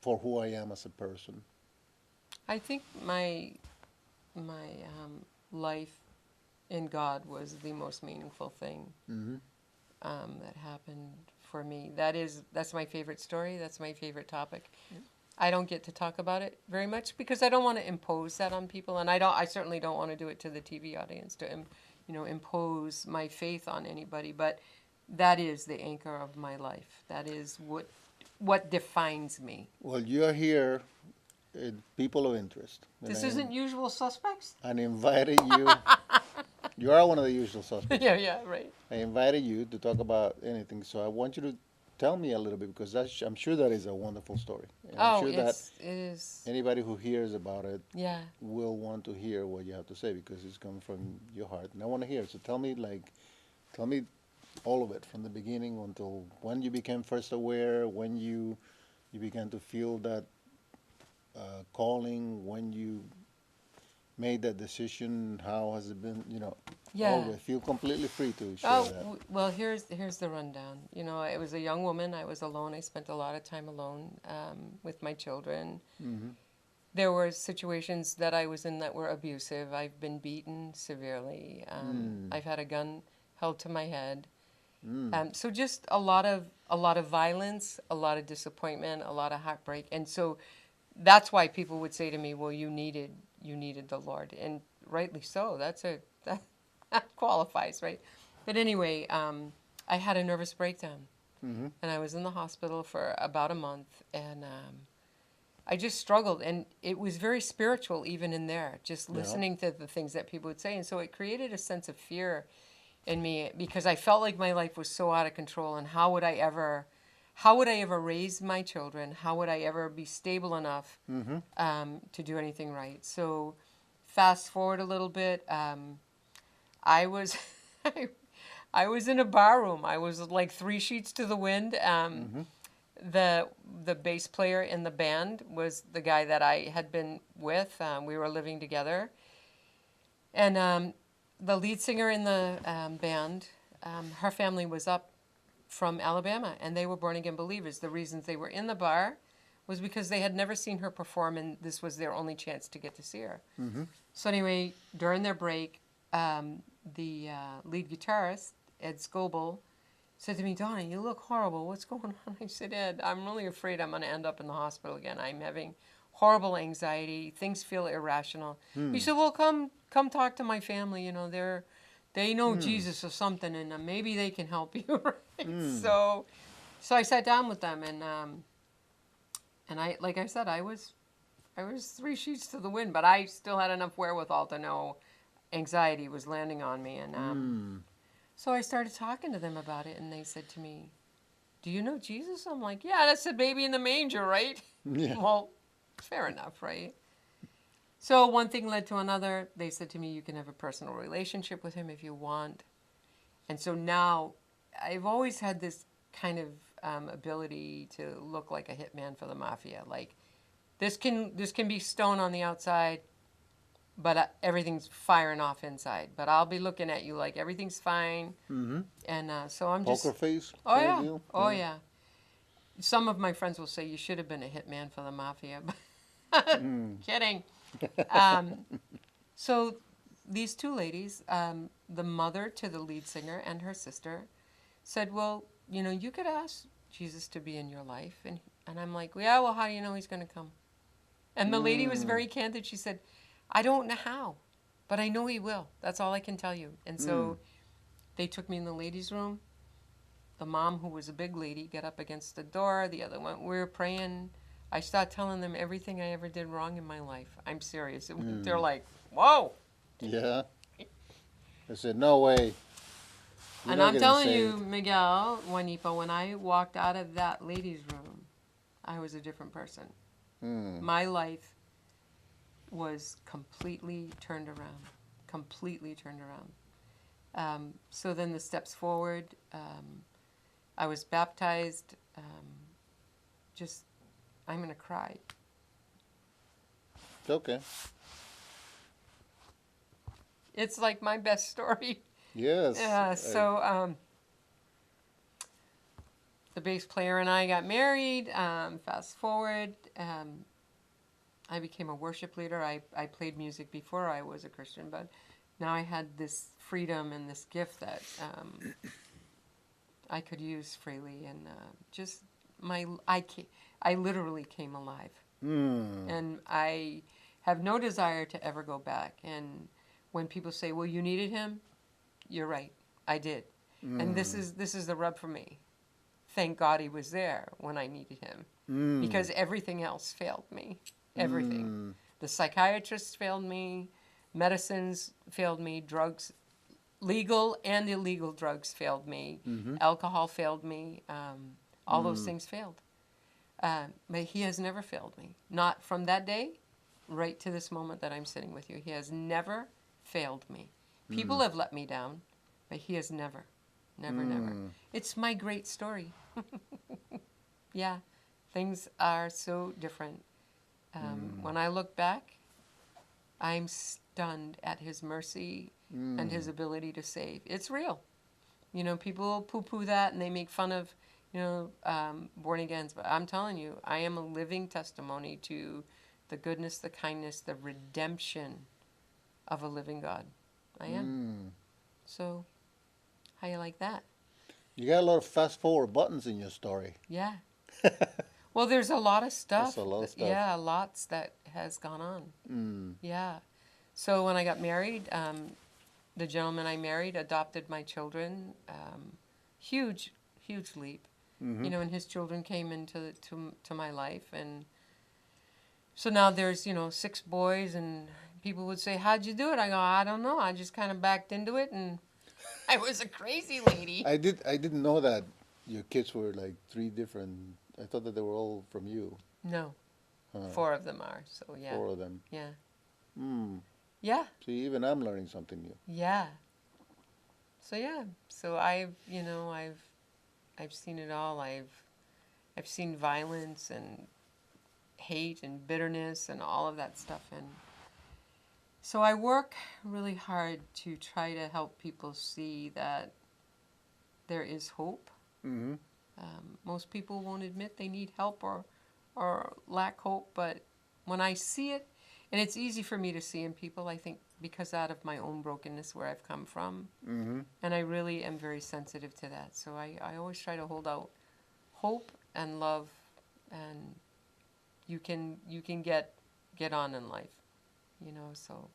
Speaker 1: for who I am as a person.
Speaker 2: I think my life in God was the most meaningful thing
Speaker 1: Mm-hmm.
Speaker 2: that happened for me. That's my favorite story. That's my favorite topic. I don't get to talk about it very much because I don't want to impose that on people, and I certainly don't want to do it to the TV audience to impose my faith on anybody. But that is the anchor of my life. That is what defines me.
Speaker 1: Well, you're here, people of interest.
Speaker 2: This isn't Usual Suspects?
Speaker 1: And invited you. You are one of the usual suspects.
Speaker 2: Yeah, right.
Speaker 1: I invited you to talk about anything, so I want you to tell me a little bit because I'm sure that is a wonderful story. And I'm sure that
Speaker 2: it is.
Speaker 1: anybody who hears about it
Speaker 2: Yeah.
Speaker 1: will want to hear what you have to say because it's coming from your heart, and I want to hear it. So tell me all of it from the beginning until when you became first aware, when you began to feel that calling, when you made that decision, how has it been,
Speaker 2: Yeah.
Speaker 1: all of it. Feel completely free to share
Speaker 2: Oh,
Speaker 1: that.
Speaker 2: well, here's the rundown. I was a young woman. I was alone. I spent a lot of time alone with my children.
Speaker 1: Mm-hmm.
Speaker 2: There were situations that I was in that were abusive. I've been beaten severely. I've had a gun held to my head. So just a lot of violence, a lot of disappointment, a lot of heartbreak, and so that's why people would say to me, "Well, you needed the Lord," and rightly so. That qualifies, right? But anyway, I had a nervous breakdown,
Speaker 1: Mm-hmm.
Speaker 2: and I was in the hospital for about a month, and I just struggled, and it was very spiritual even in there, just listening to the things that people would say, and so it created a sense of fear in me because I felt like my life was so out of control, and how would I ever raise my children? How would I ever be stable enough to do anything right? So fast forward a little bit, I was I was in a bar room. I was like 3 sheets to the wind. The bass player in the band was the guy that I had been with. We were living together, and the lead singer in the band, her family was up from Alabama, and they were born-again believers. The reasons they were in the bar was because they had never seen her perform, and this was their only chance to get to see her.
Speaker 1: Mm-hmm.
Speaker 2: So anyway, during their break, the lead guitarist, Ed Scoble, said to me, "Donna, you look horrible. What's going on?" I said, "Ed, I'm really afraid I'm going to end up in the hospital again. I'm having horrible anxiety. Things feel irrational." He said, "Well, come talk to my family. They know Jesus or something, and maybe they can help you. Right? So I sat down with them, and I, like I said, I was three sheets to the wind, but I still had enough wherewithal to know anxiety was landing on me, and so I started talking to them about it, and they said to me, "Do you know Jesus?" I'm like, "Yeah, that's the baby in the manger, right?"
Speaker 1: Yeah.
Speaker 2: Well, fair enough, right? So one thing led to another. They said to me, "You can have a personal relationship with him if you want." And so now I've always had this kind of ability to look like a hitman for the mafia. Like this can be stone on the outside, but everything's firing off inside. But I'll be looking at you like everything's fine. And so I'm just...
Speaker 1: Poker face
Speaker 2: Oh,
Speaker 1: kind of
Speaker 2: yeah.
Speaker 1: deal?
Speaker 2: Oh, yeah. Some of my friends will say, you should have been a hitman for the mafia. Kidding. So these two ladies, the mother to the lead singer and her sister, said, well, you could ask Jesus to be in your life. And I'm like, yeah, well, how do you know he's going to come? And the lady was very candid. She said, I don't know how, but I know he will. That's all I can tell you. And so they took me in the ladies' room. The mom, who was a big lady, got up against the door. The other one, we were praying. I started telling them everything I ever did wrong in my life. I'm serious. They're like, whoa.
Speaker 1: Yeah. I said, no way. You're
Speaker 2: And
Speaker 1: not
Speaker 2: I'm
Speaker 1: getting
Speaker 2: telling
Speaker 1: saved.
Speaker 2: you, Miguel, Guanipa, when I walked out of that ladies' room, I was a different person. My life was completely turned around. Completely turned around. So then the steps forward, I was baptized. I'm going to cry.
Speaker 1: It's okay.
Speaker 2: It's like my best story.
Speaker 1: Yes.
Speaker 2: So the bass player and I got married. Fast forward, I became a worship leader. I played music before I was a Christian, but now I had this freedom and this gift that I could use freely, and I literally came alive, and I have no desire to ever go back. And when people say, "Well, you needed him," you're right, I did, and this is the rub for me. Thank God he was there when I needed him, because everything else failed me. Everything. The psychiatrists failed me, medicines failed me, drugs, legal and illegal drugs failed me, alcohol failed me, all those things failed. But he has never failed me. Not from that day right to this moment that I'm sitting with you. He has never failed me. People have let me down, but he has never, never. It's my great story. Yeah, things are so different. When I look back, I'm stunned at his mercy and his ability to save. It's real. People poo-poo that and they make fun of, born-agains. But I'm telling you, I am a living testimony to the goodness, the kindness, the redemption of a living God. I am. So, how you like that?
Speaker 1: You got a lot of fast-forward buttons in your story.
Speaker 2: Yeah. Well, there's a lot of stuff.
Speaker 1: That's a lot of stuff.
Speaker 2: Yeah, lots that has gone on. Yeah. So when I got married, the gentleman I married adopted my children. Huge leap. And his children came into to my life, and so now there's 6 boys, and people would say, "How'd you do it?" I go, "I don't know. I just kind of backed into it, and I was a crazy lady."
Speaker 1: I didn't know that your kids were like 3 different. I thought that they were all from you.
Speaker 2: No, 4 of them are. So yeah.
Speaker 1: 4 of them.
Speaker 2: Yeah.
Speaker 1: Hmm.
Speaker 2: Yeah.
Speaker 1: See, even I'm learning something new.
Speaker 2: Yeah. So yeah. So I've seen it all. I've seen violence and hate and bitterness and all of that stuff, and so I work really hard to try to help people see that there is hope. Most people won't admit they need help or lack hope, but when I see it, and it's easy for me to see in people, I think, because out of my own brokenness where I've come from, and I really am very sensitive to that. So I always try to hold out hope and love, and you can get on in life, so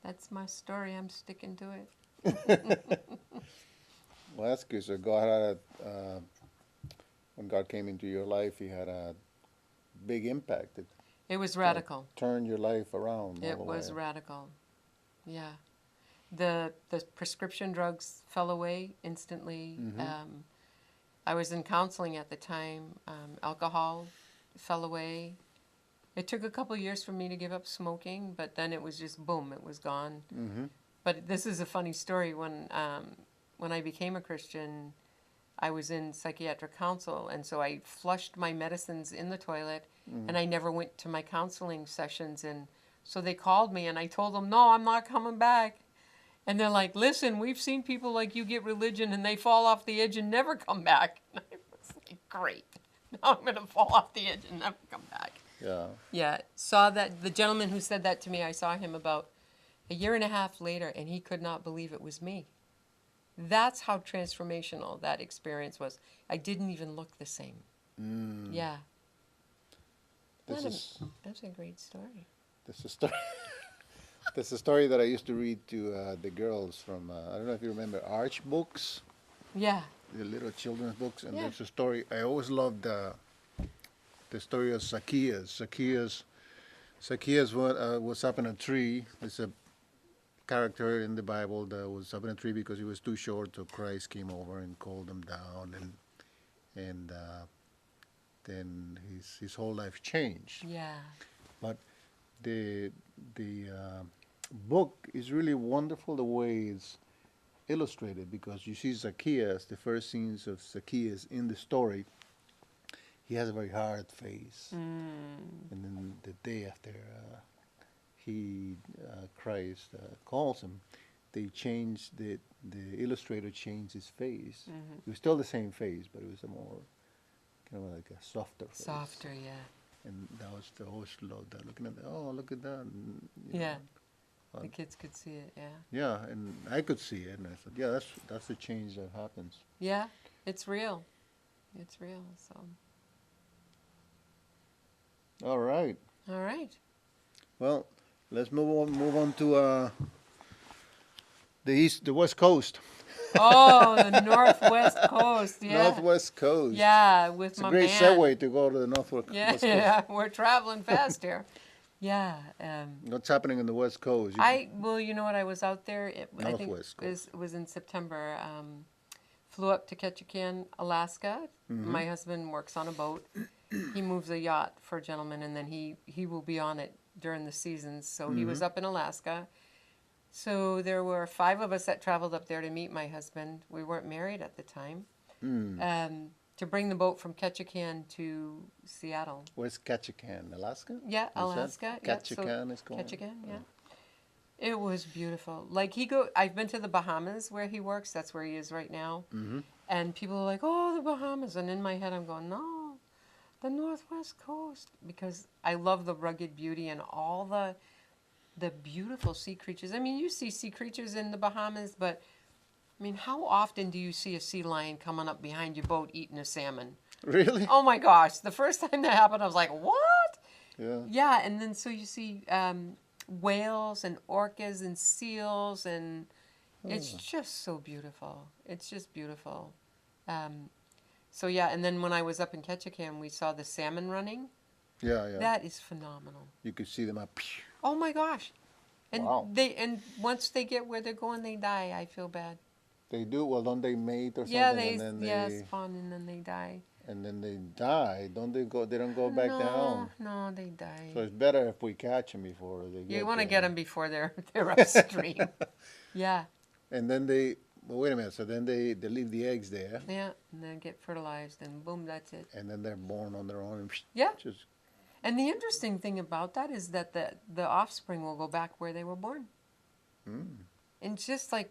Speaker 2: that's my story. I'm sticking to it.
Speaker 1: Well, that's good. So God had when God came into your life, He had a big impact.
Speaker 2: It was
Speaker 1: Like,
Speaker 2: radical.
Speaker 1: turned your life around all
Speaker 2: It
Speaker 1: the
Speaker 2: was
Speaker 1: way.
Speaker 2: radical. Yeah. The prescription drugs fell away instantly. I was in counseling at the time. Alcohol fell away. It took a couple years for me to give up smoking, but then it was just boom, it was gone. But this is a funny story. When I became a Christian, I was in psychiatric counsel, and so I flushed my medicines in the toilet, and I never went to my counseling sessions. And so they called me, and I told them, no, I'm not coming back. And they're like, listen, we've seen people like you get religion, and they fall off the edge and never come back. And I was like, great. Now I'm going to fall off the edge and never come back.
Speaker 1: Yeah.
Speaker 2: Yeah, saw that, the gentleman who said that to me, I saw him about a year and a half later, and he could not believe it was me. That's how transformational that experience was. I didn't even look the same. Yeah.
Speaker 1: This
Speaker 2: That's a great story.
Speaker 1: is a story. This is a story that I used to read to the girls from, I don't know if you remember, Arch books,
Speaker 2: Yeah.
Speaker 1: the little children's books. And
Speaker 2: Yeah.
Speaker 1: there's a story, I always loved the story of Zacchaeus. Zacchaeus was up in a tree. There's a character in the Bible that was up in a tree because he was too short, so Christ came over and called him down, and then his whole life changed.
Speaker 2: Yeah.
Speaker 1: But the book is really wonderful the way it's illustrated, because you see Zacchaeus, the first scenes of Zacchaeus in the story, he has a very hard face. And then the day after Christ calls him, they changed the illustrator changed his face. It was still the same face, but it was a more kind of like a softer face.
Speaker 2: Softer, yeah.
Speaker 1: And that was the always loved that, looking at that. Oh, look at that. And, you
Speaker 2: Yeah.
Speaker 1: know,
Speaker 2: The kids could see it, yeah.
Speaker 1: yeah, and I could see it, and I thought, yeah, that's the change that happens.
Speaker 2: Yeah, it's real. It's real, so.
Speaker 1: All right.
Speaker 2: All right.
Speaker 1: Well, let's move on to the West Coast.
Speaker 2: Oh, the Northwest Coast, yeah.
Speaker 1: Northwest Coast.
Speaker 2: Yeah, with
Speaker 1: It's a
Speaker 2: my
Speaker 1: great
Speaker 2: man.
Speaker 1: segue to go to the Northwest
Speaker 2: Yeah,
Speaker 1: West Coast.
Speaker 2: yeah, we're traveling fast here. Yeah.
Speaker 1: What's happening in the West Coast?
Speaker 2: Well, you know what? I was out there. I think
Speaker 1: Northwest
Speaker 2: it was in September. Flew up to Ketchikan, Alaska. My husband works on a boat. He moves a yacht for a gentleman, and then he will be on it during the seasons. So he was up in Alaska. So there were 5 of us that traveled up there to meet my husband. We weren't married at the time. To bring the boat from Ketchikan to Seattle.
Speaker 1: Where's Ketchikan, Alaska?
Speaker 2: Yeah,
Speaker 1: Is that
Speaker 2: Alaska. Yeah, so
Speaker 1: Ketchikan is called?
Speaker 2: Ketchikan, yeah. It was beautiful. Like I've been to the Bahamas where he works. That's where he is right now. And people are like, "Oh, the Bahamas," and in my head I'm going, "No, the Northwest Coast," because I love the rugged beauty and all the beautiful sea creatures. I mean, you see sea creatures in the Bahamas, but I mean, how often do you see a sea lion coming up behind your boat eating a salmon?
Speaker 1: Really?
Speaker 2: Oh my gosh! The first time that happened, I was like, "What?"
Speaker 1: Yeah.
Speaker 2: Yeah, and then so you see whales and orcas and seals, and it's just so beautiful. It's just beautiful. So yeah, and then when I was up in Ketchikan, we saw the salmon running.
Speaker 1: Yeah, yeah.
Speaker 2: That is phenomenal.
Speaker 1: You could see them up.
Speaker 2: Oh my gosh! And
Speaker 1: Wow.
Speaker 2: and once they get where they're going, they die. I feel bad.
Speaker 1: They do? Well, don't they mate or something?
Speaker 2: Yeah,
Speaker 1: and then
Speaker 2: spawn and then they die.
Speaker 1: And then they die. Don't they go? They don't go back down.
Speaker 2: No, they die.
Speaker 1: So it's better if we catch them before they get.
Speaker 2: You want to
Speaker 1: there.
Speaker 2: get them before they're upstream. Yeah.
Speaker 1: And then they. Well, wait a minute. So then they leave the eggs there,
Speaker 2: Yeah, and then get fertilized, and boom, that's it.
Speaker 1: and then they're born on their own. And
Speaker 2: Yeah.
Speaker 1: Just
Speaker 2: And the interesting thing about that is that the offspring will go back where they were born. And just like,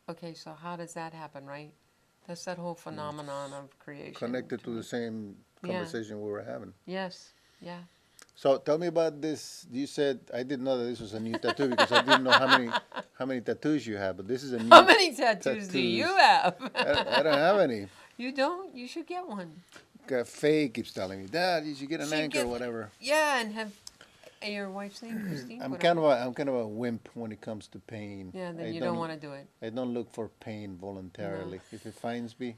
Speaker 2: okay, so how does that happen, right? That's that whole phenomenon of creation.
Speaker 1: connected to the same
Speaker 2: Yeah.
Speaker 1: conversation we were having.
Speaker 2: Yes, yeah.
Speaker 1: So tell me about this. You said I didn't know that this was a new tattoo because I didn't know how many tattoos you have. But this is a new.
Speaker 2: How many tattoos do you have?
Speaker 1: I don't have any.
Speaker 2: You don't? You should get one.
Speaker 1: Faye keeps telling me, Dad, you should get an
Speaker 2: Should
Speaker 1: anchor
Speaker 2: get-
Speaker 1: or whatever.
Speaker 2: Yeah, and have, your wife's name, Christine?
Speaker 1: I'm
Speaker 2: Put
Speaker 1: kind
Speaker 2: on-
Speaker 1: of a I'm kind of a wimp when it comes to pain.
Speaker 2: Yeah, then
Speaker 1: I
Speaker 2: you don't want to do it.
Speaker 1: I don't look for pain voluntarily. If it finds me,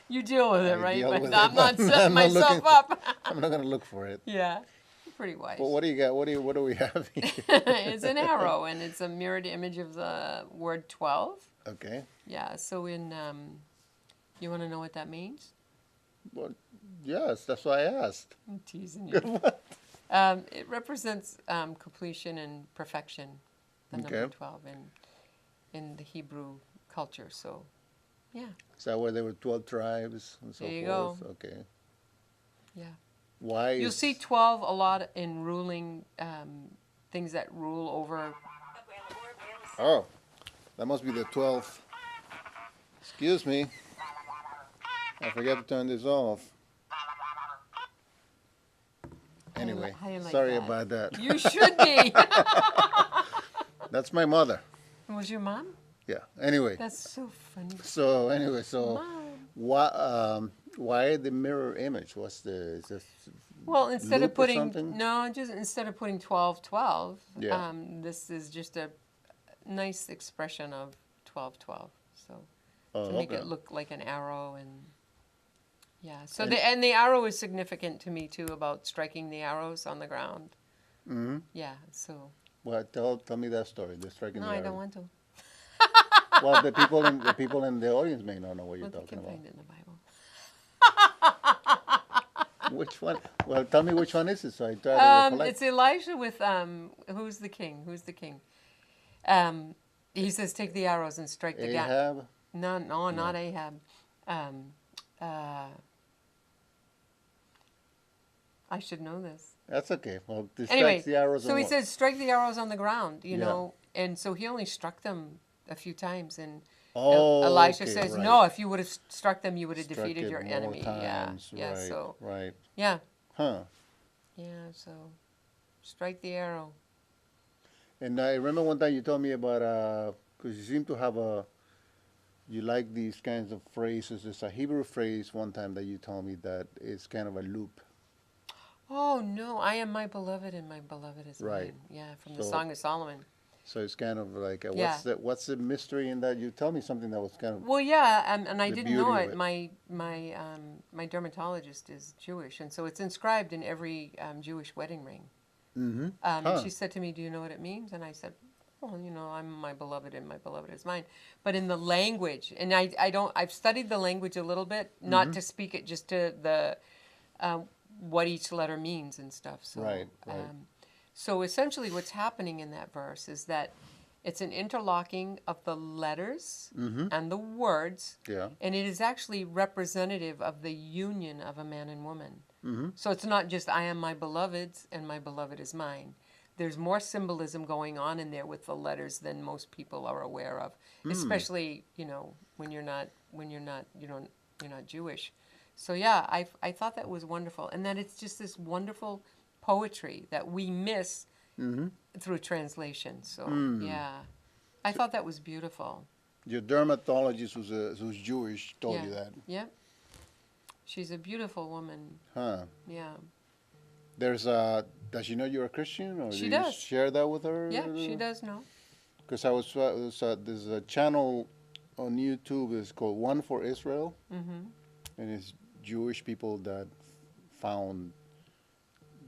Speaker 2: You deal with it,
Speaker 1: I
Speaker 2: right?
Speaker 1: deal
Speaker 2: But
Speaker 1: with it,
Speaker 2: I'm not
Speaker 1: but
Speaker 2: setting
Speaker 1: I'm not
Speaker 2: myself
Speaker 1: looking-
Speaker 2: up.
Speaker 1: I'm not gonna look for it.
Speaker 2: Yeah, pretty wise.
Speaker 1: But what do you got? What do we have here?
Speaker 2: It's an arrow, and it's a mirrored image of the word 12.
Speaker 1: Okay.
Speaker 2: Yeah, so you want to know what that means?
Speaker 1: Well, yes, that's why I asked.
Speaker 2: I'm teasing you. It represents completion and perfection, the number
Speaker 1: Okay.
Speaker 2: 12 in the Hebrew culture. So, yeah,
Speaker 1: Is that where there were 12 tribes and so
Speaker 2: There you
Speaker 1: forth?
Speaker 2: go.
Speaker 1: Okay.
Speaker 2: yeah.
Speaker 1: Why
Speaker 2: You'll
Speaker 1: is
Speaker 2: see 12 a lot in ruling things that rule over.
Speaker 1: Oh, that must be the 12th. Excuse me. I forgot to turn this off. Anyway,
Speaker 2: how you like
Speaker 1: sorry
Speaker 2: that?
Speaker 1: about that.
Speaker 2: You should be.
Speaker 1: That's my mother.
Speaker 2: Was your mom?
Speaker 1: Yeah. Anyway,
Speaker 2: That's so funny.
Speaker 1: so
Speaker 2: Mom.
Speaker 1: why the mirror image? What's the is this
Speaker 2: Well, instead
Speaker 1: loop
Speaker 2: of
Speaker 1: or
Speaker 2: putting
Speaker 1: something?
Speaker 2: no, just instead of putting 12, 12,
Speaker 1: Yeah.
Speaker 2: this is just a nice expression of 12, 12. So
Speaker 1: Oh,
Speaker 2: to make
Speaker 1: okay.
Speaker 2: it look like an arrow and yeah. So
Speaker 1: And-
Speaker 2: the arrow is significant to me too about striking the arrows on the ground.
Speaker 1: Mm-hmm.
Speaker 2: Yeah. So
Speaker 1: Well, tell me that story. The striking
Speaker 2: no,
Speaker 1: the
Speaker 2: I
Speaker 1: arrow.
Speaker 2: don't want to.
Speaker 1: Well, the people in the audience may not know what you're
Speaker 2: Well, they
Speaker 1: talking
Speaker 2: can
Speaker 1: about.
Speaker 2: find it in the Bible.
Speaker 1: Which one? Well, tell me which one is it, so I try to recollect.
Speaker 2: It's Elijah with who's the king? Who's the king? He says, "Take the arrows and strike the guy."
Speaker 1: Ahab.
Speaker 2: No, not Ahab. I should know this.
Speaker 1: That's okay. Well, this
Speaker 2: Anyway,
Speaker 1: strikes the arrows.
Speaker 2: so
Speaker 1: on
Speaker 2: he
Speaker 1: what?
Speaker 2: says, "Strike the arrows on the ground," you
Speaker 1: Yeah.
Speaker 2: know, and so he only struck them a few times, and
Speaker 1: Oh,
Speaker 2: Elisha
Speaker 1: okay,
Speaker 2: says,
Speaker 1: right.
Speaker 2: "No, if you would have struck them, you would have
Speaker 1: Struck
Speaker 2: defeated
Speaker 1: it
Speaker 2: your
Speaker 1: more
Speaker 2: enemy."
Speaker 1: times,
Speaker 2: Yeah,
Speaker 1: right,
Speaker 2: so
Speaker 1: right.
Speaker 2: yeah,
Speaker 1: Huh.
Speaker 2: yeah, so strike the arrow.
Speaker 1: And I remember one time you told me about because you seem to have you like these kinds of phrases. There's a Hebrew phrase one time that you told me that is kind of a loop.
Speaker 2: Oh no, I am my beloved, and my beloved is
Speaker 1: Right.
Speaker 2: mine. Yeah, from the
Speaker 1: So-
Speaker 2: Song of Solomon.
Speaker 1: So it's kind of like
Speaker 2: Yeah.
Speaker 1: what's the mystery in that? You tell me something that was kind of
Speaker 2: Well, yeah, and I
Speaker 1: The
Speaker 2: didn't know
Speaker 1: beauty of
Speaker 2: it.
Speaker 1: it.
Speaker 2: My dermatologist is Jewish, and so it's inscribed in every Jewish wedding ring.
Speaker 1: mm-hmm.
Speaker 2: And she said to me, "Do you know what it means?" And I said, "Well, you know, I'm my beloved, and my beloved is mine." But in the language, and I don't, I've studied the language a little bit, not to speak it, just to the what each letter means and stuff. So,
Speaker 1: Right, right.
Speaker 2: So essentially, what's happening in that verse is that it's an interlocking of the letters and the words,
Speaker 1: Yeah.
Speaker 2: and it is actually representative of the union of a man and woman.
Speaker 1: Mm-hmm.
Speaker 2: So it's not just I am my beloved's and my beloved is mine. There's more symbolism going on in there with the letters than most people are aware of, especially when you're not you're not Jewish. So yeah, I thought that was wonderful, and that it's just this wonderful poetry that we miss through translation. So yeah, I thought that was beautiful.
Speaker 1: Your dermatologist who's Jewish told
Speaker 2: yeah.
Speaker 1: you that.
Speaker 2: Yeah. She's a beautiful woman.
Speaker 1: Huh.
Speaker 2: Yeah.
Speaker 1: Does she know you're a Christian, or
Speaker 2: She
Speaker 1: do you
Speaker 2: does.
Speaker 1: share that with her?
Speaker 2: Yeah, she does know.
Speaker 1: Because there's a channel on YouTube. It's called One for Israel, and it's Jewish people that found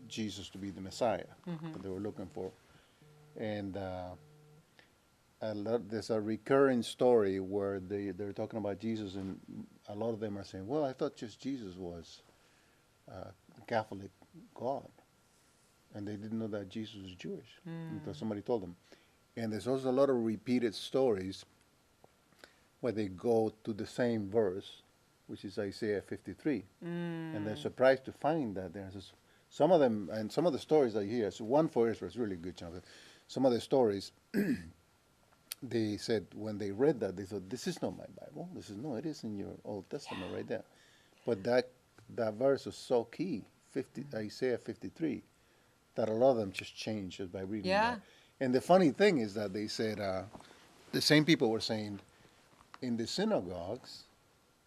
Speaker 1: Jesus to be the Messiah that they were looking for, and there's a recurring story where they're talking about Jesus, and a lot of them are saying, "Well, I thought just Jesus was a Catholic God," and they didn't know that Jesus was Jewish until somebody told them. And there's also a lot of repeated stories where they go to the same verse, which is Isaiah 53, and they're surprised to find that there's some of them, and some of the stories I hear. So One for Israel is really good, Jonathan. Some of the stories. They said when they read that, they thought, "This is not my Bible. It is in your Old Testament right there." But that verse is so key, Isaiah 53, that a lot of them just changed just by reading that. And the funny thing is that they said, the same people were saying, in the synagogues,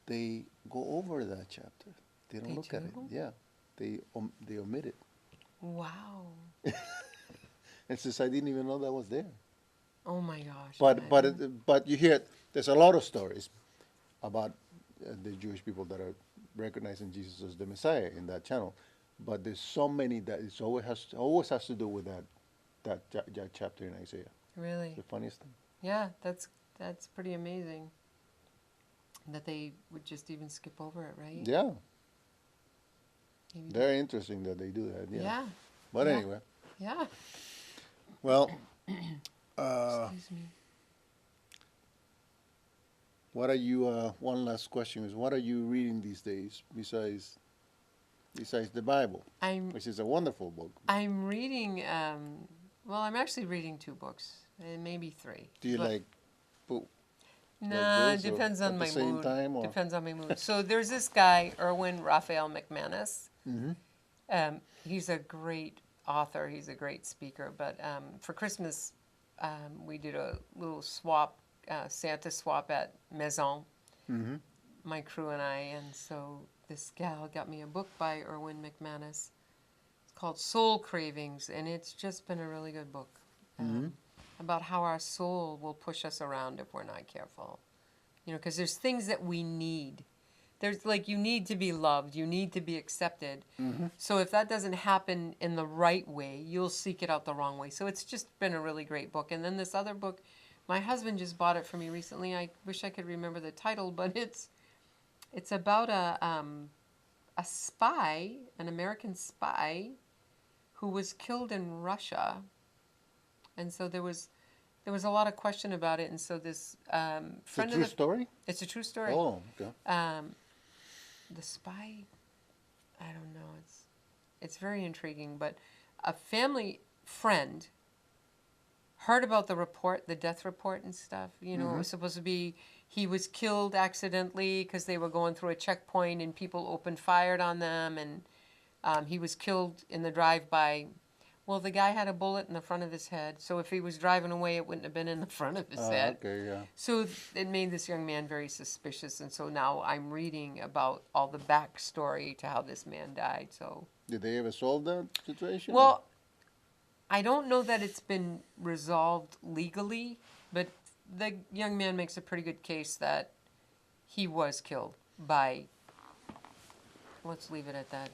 Speaker 1: they go over that chapter. They don't
Speaker 2: They
Speaker 1: look at it.
Speaker 2: do?
Speaker 1: Yeah, they omit it.
Speaker 2: Wow.
Speaker 1: And says, I didn't even know that was there.
Speaker 2: Oh my gosh.
Speaker 1: But you hear, there's a lot of stories about the Jewish people that are recognizing Jesus as the Messiah in that channel. But there's so many that it always has to do with that chapter in Isaiah.
Speaker 2: Really?
Speaker 1: It's the funniest thing.
Speaker 2: Yeah, that's pretty amazing. That they would just even skip over it, right?
Speaker 1: Yeah.
Speaker 2: Maybe
Speaker 1: Very interesting that they do that. Yeah.
Speaker 2: Yeah.
Speaker 1: But
Speaker 2: Yeah.
Speaker 1: anyway,
Speaker 2: Yeah.
Speaker 1: well,
Speaker 2: Excuse me.
Speaker 1: what are you? One last question is, what are you reading these days besides the Bible, which is a wonderful book?
Speaker 2: I'm reading. Well, I'm actually reading 2 books, maybe 3.
Speaker 1: Do you
Speaker 2: but-
Speaker 1: like? Book?
Speaker 2: Nah,
Speaker 1: this
Speaker 2: it
Speaker 1: or
Speaker 2: depends on
Speaker 1: at
Speaker 2: my
Speaker 1: the same
Speaker 2: mood.
Speaker 1: time, or?
Speaker 2: Depends on my mood. So there's this guy, Erwin Raphael McManus. He's a great author. He's a great speaker. But for Christmas, we did a little swap, Santa swap at Maison, my crew and I. And so this gal got me a book by Erwin McManus. It's called Soul Cravings, and it's just been a really good book. About how our soul will push us around if we're not careful. You know, because there's things that we need. There's like, you need to be loved, you need to be accepted. So if that doesn't happen in the right way, you'll seek it out the wrong way. So it's just been a really great book. And then this other book, my husband just bought it for me recently. I wish I could remember the title, but it's about a spy, an American spy, who was killed in Russia. And so there was a lot of question about it, and so this friend
Speaker 1: It's a true story?
Speaker 2: It's a true story.
Speaker 1: Oh, okay.
Speaker 2: The spy, I don't know. It's very intriguing, but a family friend heard about the report, the death report and stuff. You know, it was supposed to be he was killed accidentally because they were going through a checkpoint and people opened fire on them, and he was killed in the drive-by. Well, the guy had a bullet in the front of his head, so if he was driving away, it wouldn't have been in the front of his head.
Speaker 1: Okay, yeah.
Speaker 2: So it made this young man very suspicious, and so now I'm reading about all the backstory to how this man died. So
Speaker 1: Did they ever solve that situation?
Speaker 2: well, I don't know that it's been resolved legally, but the young man makes a pretty good case that he was killed by. Let's leave it at that.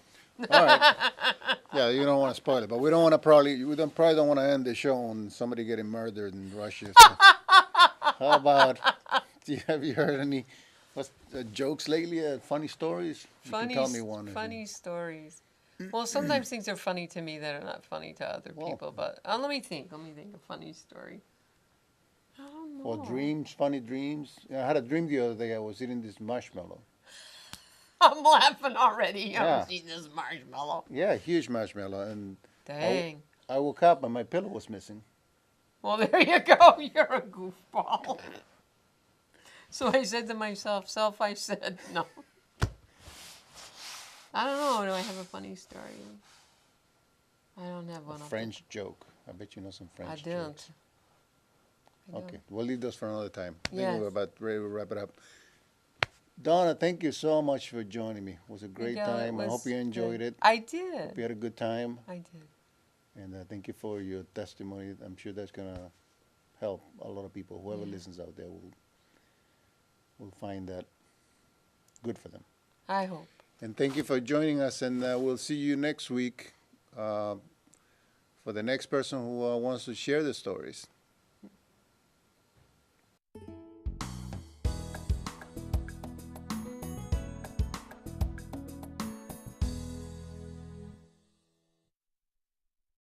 Speaker 1: All right. Yeah, you don't want to spoil it, but we probably don't want to end the show on somebody getting murdered in Russia. So. How about? Have you heard any jokes lately? Funny stories? You can tell me one.
Speaker 2: Funny stories. Well, sometimes things are funny to me that are not funny to other people. But let me think. Let me think a funny story. I don't know.
Speaker 1: Or dreams, funny dreams. I had a dream the other day. I was eating this marshmallow.
Speaker 2: I'm laughing already.
Speaker 1: Yeah.
Speaker 2: I'm eating this marshmallow.
Speaker 1: Yeah, huge marshmallow, and
Speaker 2: Dang.
Speaker 1: I woke up and my pillow was missing.
Speaker 2: Well, there you go. You're a goofball. So I said to myself, I said, no. I don't know. Do I have a funny story? I don't have one.
Speaker 1: French joke. I bet you know some French
Speaker 2: I
Speaker 1: jokes.
Speaker 2: don't.
Speaker 1: Okay, we'll leave those for another time. I think
Speaker 2: Yes.
Speaker 1: we're about ready to wrap it up. Donna, thank you so much for joining me. It was a great
Speaker 2: Miguel, it
Speaker 1: time. I hope
Speaker 2: was
Speaker 1: you enjoyed
Speaker 2: good.
Speaker 1: it.
Speaker 2: I did.
Speaker 1: You had a good time.
Speaker 2: I did.
Speaker 1: And thank you for your testimony. I'm sure that's going to help a lot of people. Whoever listens out there will find that good for them.
Speaker 2: I hope.
Speaker 1: And thank you for joining us. And we'll see you next week for the next person who wants to share the stories.